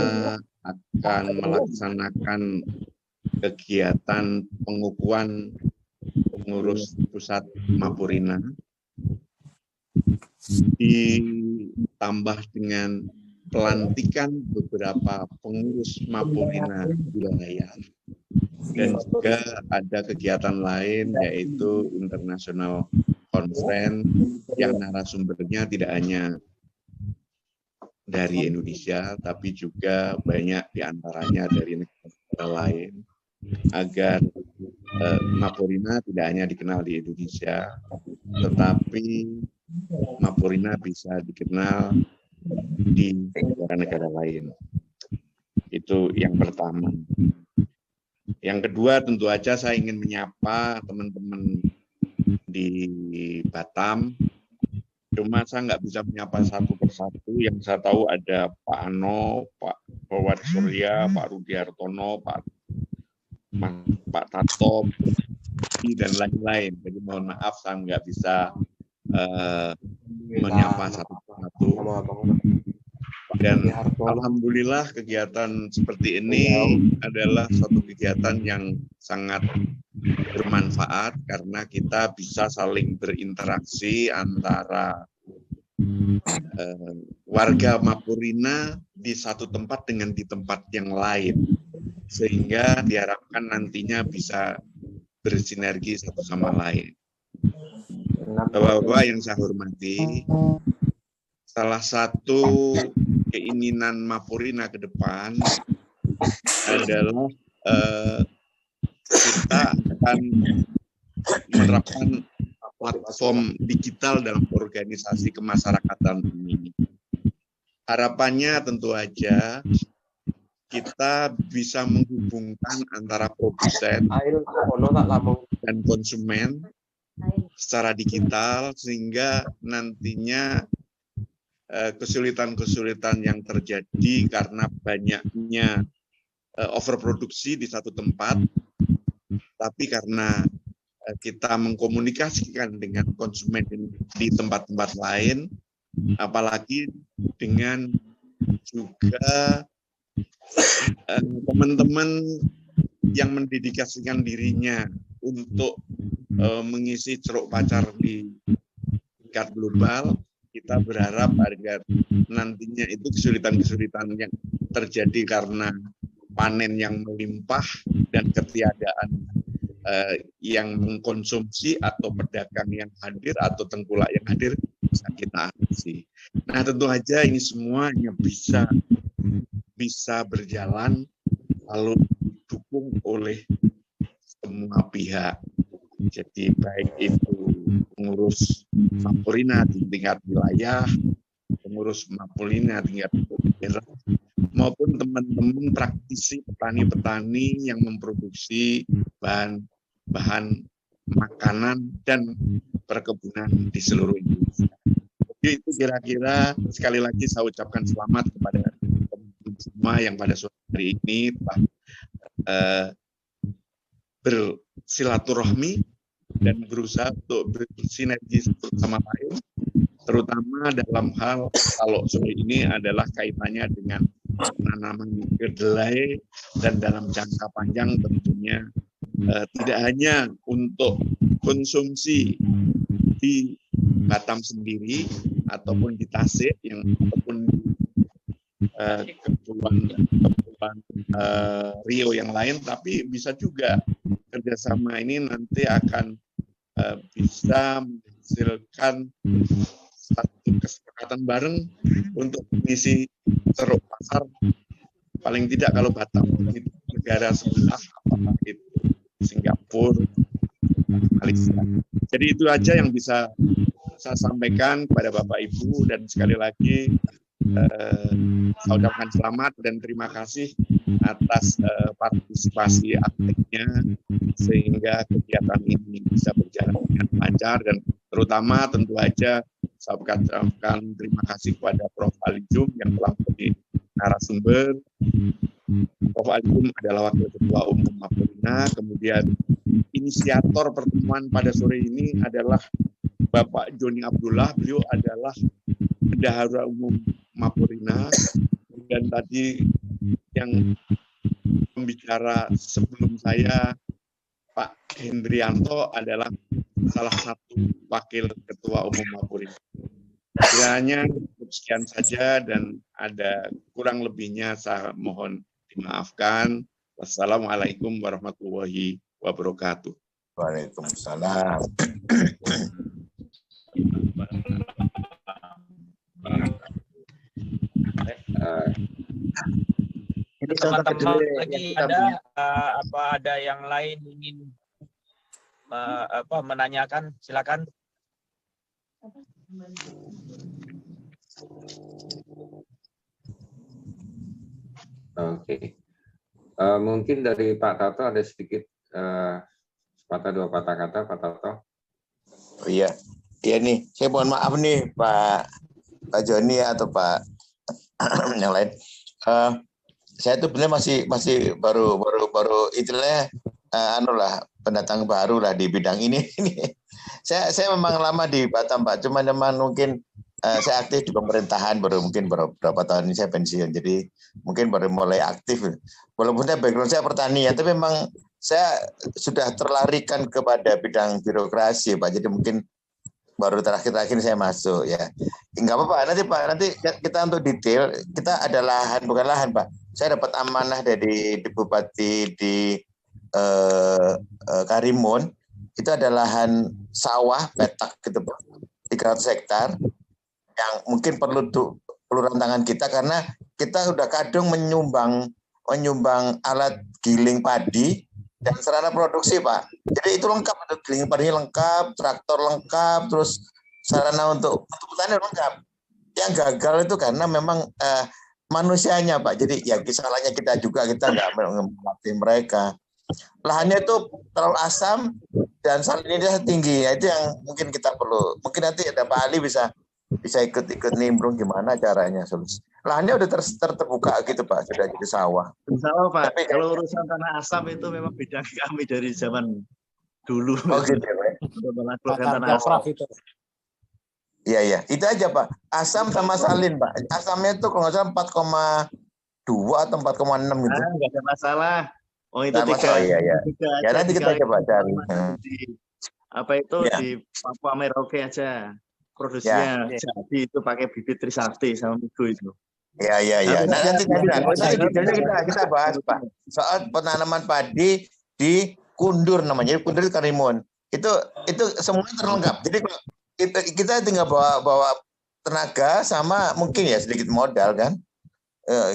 [SPEAKER 6] akan melaksanakan kegiatan pengukuhan pengurus pusat Mapurina, ditambah dengan pelantikan beberapa pengurus Mapurina wilayah, dan juga ada kegiatan lain yaitu International Conference yang narasumbernya tidak hanya dari Indonesia tapi juga banyak diantaranya dari negara lain, agar Mapurina tidak hanya dikenal di Indonesia tetapi Mapurina bisa dikenal di negara-negara lain. Itu yang pertama. Yang kedua, tentu aja saya ingin menyapa teman-teman di Batam. Cuma saya nggak bisa menyapa satu persatu. Yang saya tahu ada Pak Ano, Pak Bawat Surya, Pak Rudi Hartono, Pak Tato, dan lain-lain. Jadi mohon maaf saya nggak bisa menyapa satu persatu. Dan alhamdulillah kegiatan seperti ini adalah suatu kegiatan yang sangat bermanfaat karena kita bisa saling berinteraksi antara warga Mapurina di satu tempat dengan di tempat yang lain, sehingga diharapkan nantinya bisa bersinergi satu sama lain. Bapak-bapak yang saya hormati, salah satu keinginan Mapurina ke depan adalah kita akan menerapkan platform digital dalam organisasi kemasyarakatan ini. Harapannya tentu aja kita bisa menghubungkan antara produsen dan konsumen secara digital, sehingga nantinya kesulitan-kesulitan yang terjadi karena banyaknya overproduksi di satu tempat, tapi karena kita mengkomunikasikan dengan konsumen di tempat-tempat lain, apalagi dengan juga teman-teman yang mendedikasikan dirinya untuk mengisi ceruk pacar di tingkat global, kita berharap agar nantinya itu kesulitan-kesulitan yang terjadi karena panen yang melimpah dan ketiadaan yang mengkonsumsi atau pedagang yang hadir atau tengkulak yang hadir bisa kita atasi. Nah, tentu aja ini semuanya bisa berjalan lalu didukung oleh semua pihak. Jadi baik itu pengurus Mapurina di tingkat wilayah, pengurus Mapurina tingkat daerah, maupun teman-teman praktisi petani-petani yang memproduksi bahan makanan dan perkebunan di seluruh Indonesia. Jadi itu kira-kira, sekali lagi saya ucapkan selamat kepada teman-teman semua yang pada sore hari ini telah bersilaturahmi dan berusaha untuk bersinergi bersama lain, terutama dalam hal kalau sore ini adalah kaitannya dengan penanaman kedelai, dan dalam jangka panjang tentunya tidak hanya untuk konsumsi di Batam sendiri ataupun di Tasik ataupun kepulauan Rio yang lain, tapi bisa juga kerjasama ini nanti akan bisa menghasilkan satu kesepakatan bareng untuk mengisi ceruk pasar. Paling tidak kalau Batam itu negara sebelah itu Singapura, Malaysia. Jadi itu aja yang bisa saya sampaikan kepada Bapak Ibu, dan sekali lagi saya ucapkan selamat dan terima kasih atas partisipasi aktifnya sehingga kegiatan ini bisa berjalan dengan lancar, dan terutama tentu aja saya ucapkan terima kasih kepada Prof. Ali Jum yang telah menjadi narasumber. Prof. Ali Jum adalah Wakil Ketua Umum Mapurina, kemudian inisiator pertemuan pada sore ini adalah Bapak Joni Abdullah, beliau adalah Bendahara Umum Mapurina, dan tadi yang pembicara sebelum saya Pak Hendrianto adalah salah satu Wakil Ketua Umum Mapurina. Kiranya sekian saja, dan ada kurang lebihnya saya mohon dimaafkan. Wassalamualaikum warahmatullahi wabarakatuh.
[SPEAKER 7] Waalaikumsalam.
[SPEAKER 1] Ini contoh
[SPEAKER 3] Teman-teman
[SPEAKER 1] kedua
[SPEAKER 3] lagi
[SPEAKER 1] yang kita
[SPEAKER 3] ada
[SPEAKER 1] punya.
[SPEAKER 3] ada yang lain ingin menanyakan, silakan.
[SPEAKER 2] Oke. Mungkin dari Pak Tato ada sedikit sepatah dua patah kata, Pak Tato.
[SPEAKER 7] Oh iya, iya nih. Saya mohon maaf nih Pak Joni atau Pak yang lain. Saya tuh benar masih baru itulah pendatang baru lah di bidang ini. Saya memang lama di Batam Pak, cuman mungkin saya aktif di pemerintahan mungkin beberapa tahun ini saya pensiun, jadi mungkin baru mulai aktif. Walaupun background saya pertanian, tapi memang saya sudah terlarikan kepada bidang birokrasi Pak, jadi mungkin baru terakhir saya masuk ya. Enggak apa-apa, nanti kita untuk detail, kita ada lahan, bukan lahan Pak. Saya dapat amanah dari Bupati di Karimun, itu ada lahan sawah petak gitu Pak, 300 hektar yang mungkin perlu tantangan kita, karena kita sudah kadung menyumbang alat giling padi dan sarana produksi Pak. Jadi itu lengkap, giling padi lengkap, traktor lengkap, terus sarana untuk petani lengkap. Yang gagal itu karena memang manusianya Pak. Jadi ya salahnya kita juga, kita nggak melatih mereka. Lahannya itu terlalu asam dan salinitasnya tinggi. Ya, itu yang mungkin kita perlu. Mungkin nanti ada Pak Ali bisa ikut nimbrung gimana caranya solusi. Lahannya udah terbuka gitu Pak, sudah jadi sawah.
[SPEAKER 1] Insya Allah Pak,
[SPEAKER 7] Tapi
[SPEAKER 1] kalau urusan tanah asam itu memang bidang kami dari zaman dulu.
[SPEAKER 7] oh gitu ya Pak.
[SPEAKER 1] Untuk melakukan tanah asam.
[SPEAKER 7] Iya, itu aja Pak. Asam sama salin Pak. Asamnya itu kalau nggak salah 4,2 atau 4,6 gitu.
[SPEAKER 1] Nggak ada masalah. Oh itu
[SPEAKER 7] Nggak masalah, iya. Ya nanti kita coba cari.
[SPEAKER 1] Di Papua Merauke aja. Produksinya jadi itu pakai bibit Trisakti sama Migo itu.
[SPEAKER 7] Iya. Nanti detailnya kita bahas Pak. Soal penanaman padi di Kundur namanya. Kundur itu Karimun. Itu semuanya terlengkap. Jadi kita tinggal bawa tenaga sama mungkin ya sedikit modal kan.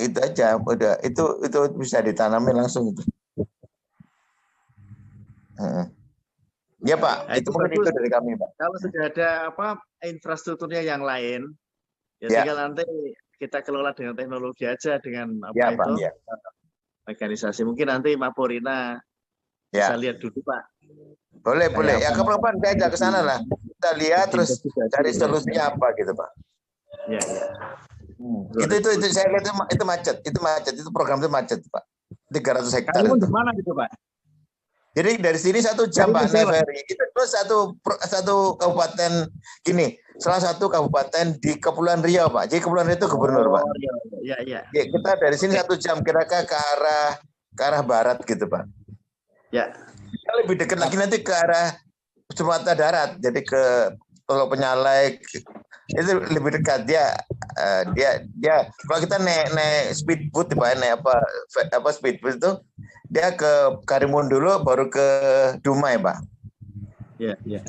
[SPEAKER 7] Itu aja udah itu bisa ditanami langsung itu. Ya Pak,
[SPEAKER 1] Nah,
[SPEAKER 7] itu mungkin itu dari kami Pak.
[SPEAKER 1] Kalau sudah ada infrastrukturnya yang lain, ya tinggal nanti kita kelola dengan teknologi aja, dengan organisasi. Mungkin nanti Mapurina bisa lihat dulu Pak.
[SPEAKER 7] Boleh. Ya kapan-kapan saya ajak ke sana lah. Kita lihat terus cari solusinya apa gitu Pak.
[SPEAKER 1] Iya.
[SPEAKER 7] Itu saya lihat itu macet. Itu program itu macet Pak. 300 hektar.
[SPEAKER 1] Kamu di mana gitu Pak?
[SPEAKER 7] Jadi dari sini 1 jam Pak naik ferry. Itu terus satu kabupaten gini, salah satu kabupaten di Kepulauan Riau Pak. Jadi Kepulauan Riau itu gubernur Pak.
[SPEAKER 1] Iya.
[SPEAKER 7] Kita dari sini 1 jam kira-kira ke arah barat gitu Pak.
[SPEAKER 1] Ya.
[SPEAKER 7] Kita lebih dekat lagi nanti ke arah Sumatera Darat. Jadi ke Teluk Penyalai itu lebih dekat. Dia kalau kita naik speedboat Pak, naik apa speedboat itu dia ke Karimun dulu baru ke Dumai Pak.
[SPEAKER 1] Iya.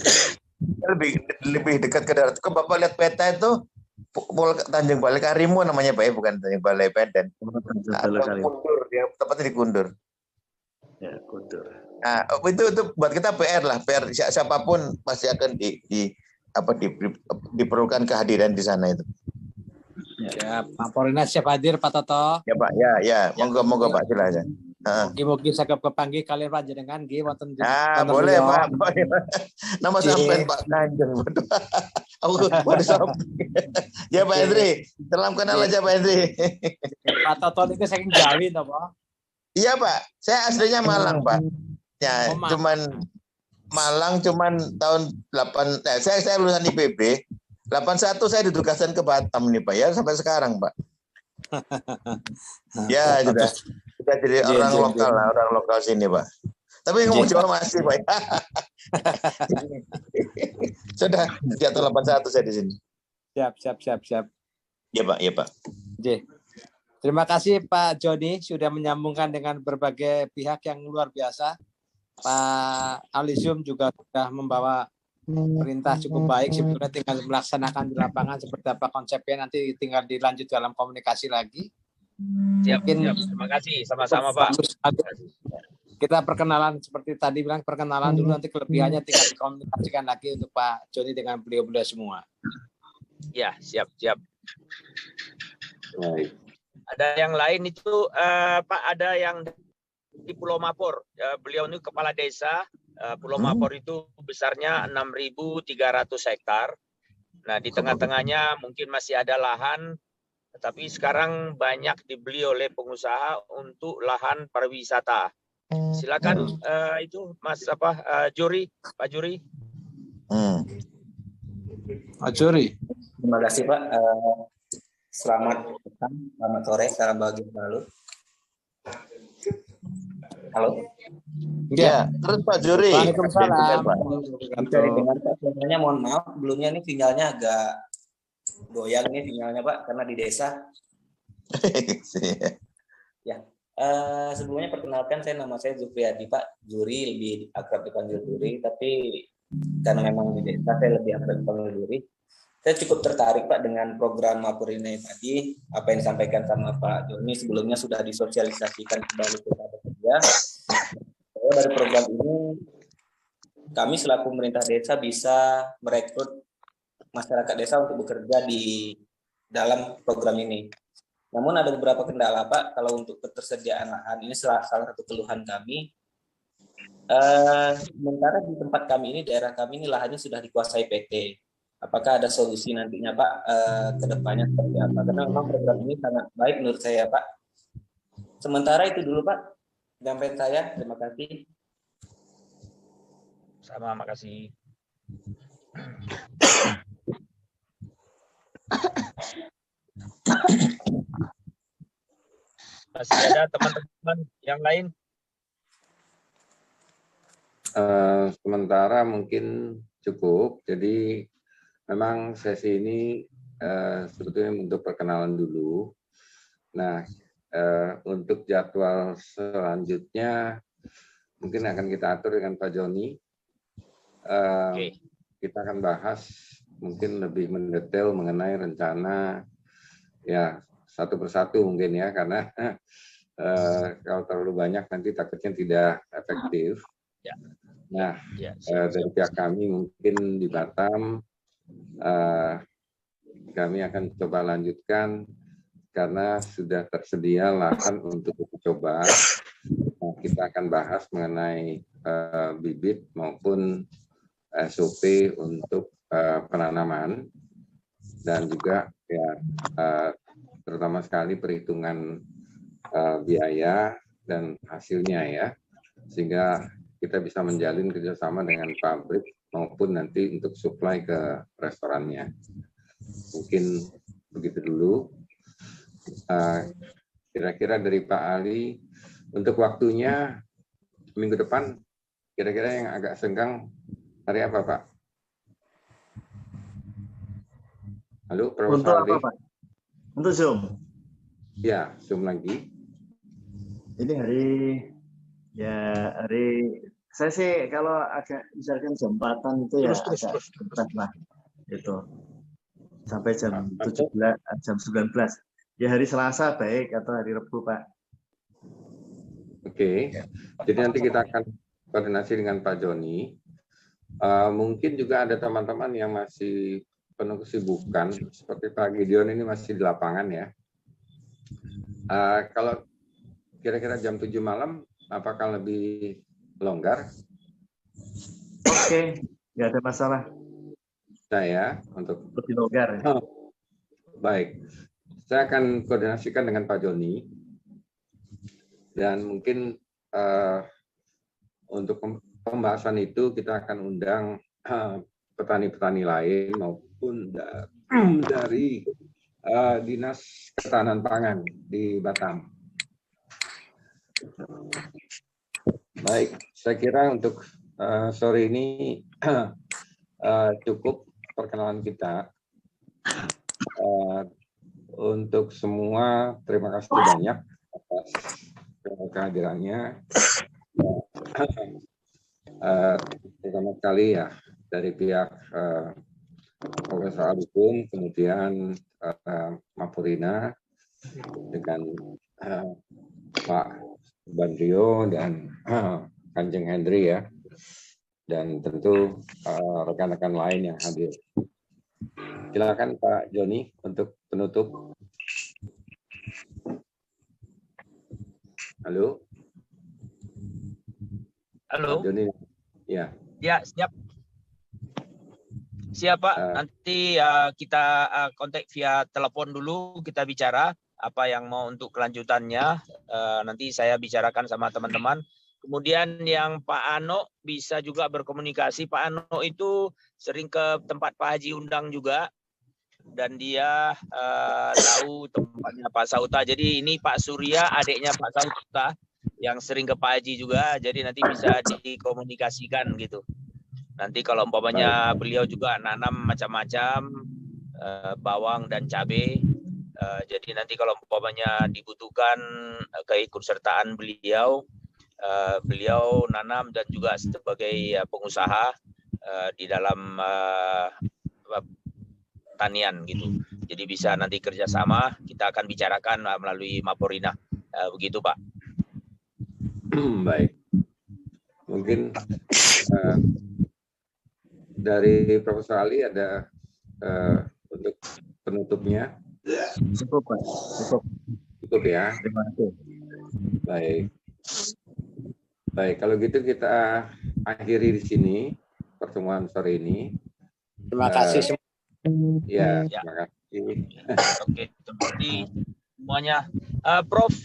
[SPEAKER 7] Lebih dekat ke darat. Kalau Bapak lihat peta itu Tanjung Balai Karimun namanya Pak, bukan Tanjung Balai Pedan. Kundur, dia tepatnya di Kundur.
[SPEAKER 1] Ya, kultur.
[SPEAKER 7] Nah, itu buat kita PR lah, PR siapapun pasti akan diperlukan kehadiran di sana itu.
[SPEAKER 4] Ya, Pak Polina siap hadir Pak Toto.
[SPEAKER 7] Ya Pak, ya, monggo Pak silakan.
[SPEAKER 4] Mugi-mugi saged kepanggih kalian panjenengan nggih wonten
[SPEAKER 7] boleh Pak. Nama sampean Pak Kanjeng. Aku waduh sampai. Ya Pak Hendri, salam kenal aja Pak Hendri.
[SPEAKER 4] Pak Toto niku saking Jawi to, Pak?
[SPEAKER 7] Iya Pak, saya aslinya Malang Pak. Ya, Malang tahun 8 saya lulusan IPB. 81 saya ditugaskan ke Batam nih Pak ya sampai sekarang Pak. Ya sudah jadi orang lokal lah, orang lokal sini Pak. Tapi ngomong Jawa masih Pak. Sudah di tahun 81 saya di sini.
[SPEAKER 4] Siap.
[SPEAKER 7] Ya Pak.
[SPEAKER 4] Terima kasih Pak Joni sudah menyambungkan dengan berbagai pihak yang luar biasa. Pak Alisum juga sudah membawa perintah cukup baik, sebetulnya tinggal melaksanakan di lapangan seperti apa konsepnya, nanti tinggal dilanjut dalam komunikasi lagi.
[SPEAKER 3] Siap. Terima kasih, sama-sama Pak.
[SPEAKER 4] Kita perkenalan seperti tadi bilang, perkenalan dulu, nanti kelebihannya tinggal dikomunikasikan lagi untuk Pak Joni dengan beliau-beliau semua.
[SPEAKER 3] Ya, siap. Ada yang lain itu Pak, ada yang di Pulau Mapor. Beliau ini kepala desa. Pulau Mapor itu besarnya 6.300 hektar. Nah, di tengah-tengahnya mungkin masih ada lahan, tetapi sekarang banyak dibeli oleh pengusaha untuk lahan pariwisata. Silakan itu Mas Juri, Pak Juri.
[SPEAKER 4] Pak Juri.
[SPEAKER 8] Terima kasih Pak. Selamat sore, salam bahagia selalu. Halo.
[SPEAKER 7] Ya, terus Pak Juri.
[SPEAKER 4] Waalaikumsalam.
[SPEAKER 8] Bisa didengar Pak, suaranya mohon maaf, sebelumnya ini sinyalnya agak goyang nih sinyalnya Pak, karena di desa. Ya, sebelumnya perkenalkan nama saya Zupriyadi Pak, Juri lebih akrab dipanggil Juri, tapi karena memang di desa saya lebih akrab dipanggil Juri. Saya cukup tertarik Pak dengan program Mapor ini tadi, apa yang disampaikan sama Pak Joni sebelumnya sudah disosialisasikan kembali kepada kerja. Dari program ini, kami selaku pemerintah desa bisa merekrut masyarakat desa untuk bekerja di dalam program ini. Namun ada beberapa kendala Pak, kalau untuk ketersediaan lahan, ini salah satu keluhan kami. Sementara di tempat kami ini, daerah kami ini lahannya sudah dikuasai PT. Apakah ada solusi nantinya Pak ke depannya seperti apa? Karena memang program ini sangat baik menurut saya Pak. Sementara itu dulu Pak, penyampaian saya. Terima kasih.
[SPEAKER 3] Sama, makasih. Masih ada teman-teman yang lain?
[SPEAKER 2] Sementara mungkin cukup. Jadi memang sesi ini sebetulnya untuk perkenalan dulu. Nah, untuk jadwal selanjutnya mungkin akan kita atur dengan Pak Joni. Kita akan bahas mungkin lebih mendetail mengenai rencana ya satu persatu mungkin ya, karena kalau terlalu banyak nanti takutnya tidak efektif. Nah, dari pihak kami mungkin di Batam kami akan coba lanjutkan karena sudah tersedia lahan untuk coba. Nah, kita akan bahas mengenai bibit maupun SOP untuk penanaman dan juga ya terutama sekali perhitungan biaya dan hasilnya ya, sehingga kita bisa menjalin kerjasama dengan pabrik maupun nanti untuk supply ke restorannya. Mungkin begitu dulu. Kira-kira dari Pak Ali, untuk waktunya minggu depan, kira-kira yang agak senggang hari apa Pak? Halo, Profesor
[SPEAKER 1] Untuk
[SPEAKER 2] Ali.
[SPEAKER 1] apa Pak? Untuk Zoom?
[SPEAKER 2] Ya, Zoom lagi.
[SPEAKER 1] Ini hari saya sih kalau agak misalkan jam 4-an itu ya agak berat lah itu sampai jam 17 jam 19 ya, hari Selasa baik atau hari Rabu Pak.
[SPEAKER 2] Oke. Jadi nanti kita akan koordinasi dengan Pak Joni. Mungkin juga ada teman-teman yang masih penuh kesibukan, seperti Pak Gideon ini masih di lapangan ya. Kalau kira-kira jam 7 malam, apakah lebih longgar?
[SPEAKER 1] Oke, nggak ada masalah.
[SPEAKER 2] Saya untuk
[SPEAKER 1] Lebih longgar.
[SPEAKER 2] Baik, saya akan koordinasikan dengan Pak Joni dan mungkin untuk pembahasan itu kita akan undang petani-petani lain maupun dari Dinas Ketahanan Pangan di Batam. Baik, saya kira untuk sore ini cukup perkenalan kita. Untuk semua, terima kasih banyak atas kehadirannya. Pertama kali ya dari pihak Profesor Alukum, kemudian Mapurina dengan Pak Bandrio dan Kanjeng Hendri ya, dan tentu rekan-rekan lain yang hadir. Silakan Pak Joni untuk penutup. Halo.
[SPEAKER 3] Halo.
[SPEAKER 2] Pak Joni. Ya.
[SPEAKER 3] Ya, siap. Siap, Pak. Nanti kita kontak via telepon dulu, kita bicara apa yang mau untuk kelanjutannya. Nanti saya bicarakan sama teman-teman. Kemudian yang Pak Ano bisa juga berkomunikasi. Pak Ano itu sering ke tempat Pak Haji undang juga. Dan dia tahu tempatnya Pak Sauta. Jadi ini Pak Surya, adiknya Pak Sauta, yang sering ke Pak Haji juga. Jadi nanti bisa dikomunikasikan gitu. Nanti kalau umpamanya beliau juga nanam macam-macam, bawang dan cabai. Jadi nanti kalau umpamanya dibutuhkan keikutsertaan beliau, beliau nanam dan juga sebagai pengusaha di dalam tanian gitu. Jadi bisa nanti kerjasama, kita akan bicarakan melalui Mapurina. Begitu Pak.
[SPEAKER 2] Baik. Mungkin dari Profesor Ali ada untuk penutupnya.
[SPEAKER 1] Cukup Pak.
[SPEAKER 2] Cukup ya.
[SPEAKER 1] Terima kasih.
[SPEAKER 2] Baik. Baik, kalau gitu kita akhiri di sini pertemuan sore ini.
[SPEAKER 4] Terima kasih semua.
[SPEAKER 2] Ya, terima kasih.
[SPEAKER 3] Oke, terima kasih semuanya. Prof,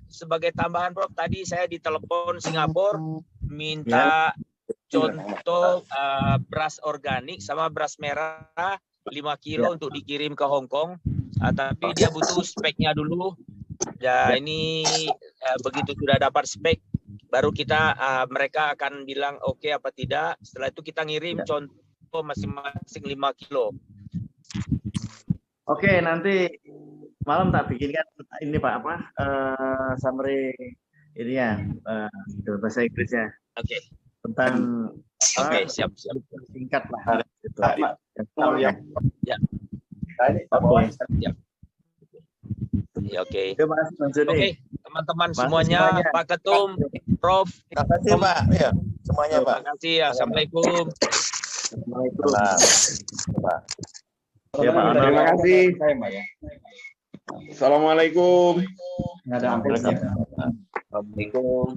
[SPEAKER 3] sebagai tambahan Prof, tadi saya ditelepon Singapura minta contoh beras organik sama beras merah 5 kilo untuk dikirim ke Hong Kong, tapi dia butuh speknya dulu. Ya ini begitu sudah dapat spek, baru kita mereka akan bilang oke apa tidak. Setelah itu kita ngirim contoh masing-masing 5 kilo.
[SPEAKER 1] Oke, nanti malam tak bikinkan ini Pak summary ini ya bahasa Inggrisnya.
[SPEAKER 3] Oke.
[SPEAKER 1] Tentang
[SPEAKER 3] siap.
[SPEAKER 1] Singkat lah. Gitu. Ya.
[SPEAKER 3] Ya, oke.
[SPEAKER 1] Terima kasih Bang Joni.
[SPEAKER 3] Oke, teman-teman semuanya, Pak Ketum, Prof.
[SPEAKER 7] Terima kasih Pak. Ya, semuanya Pak.
[SPEAKER 3] Terima kasih. Assalamualaikum.
[SPEAKER 1] Assalamualaikum.
[SPEAKER 6] Ya, Pak. Terima kasih. Assalamualaikum.
[SPEAKER 1] Nggak ada ampun.
[SPEAKER 8] Assalamualaikum.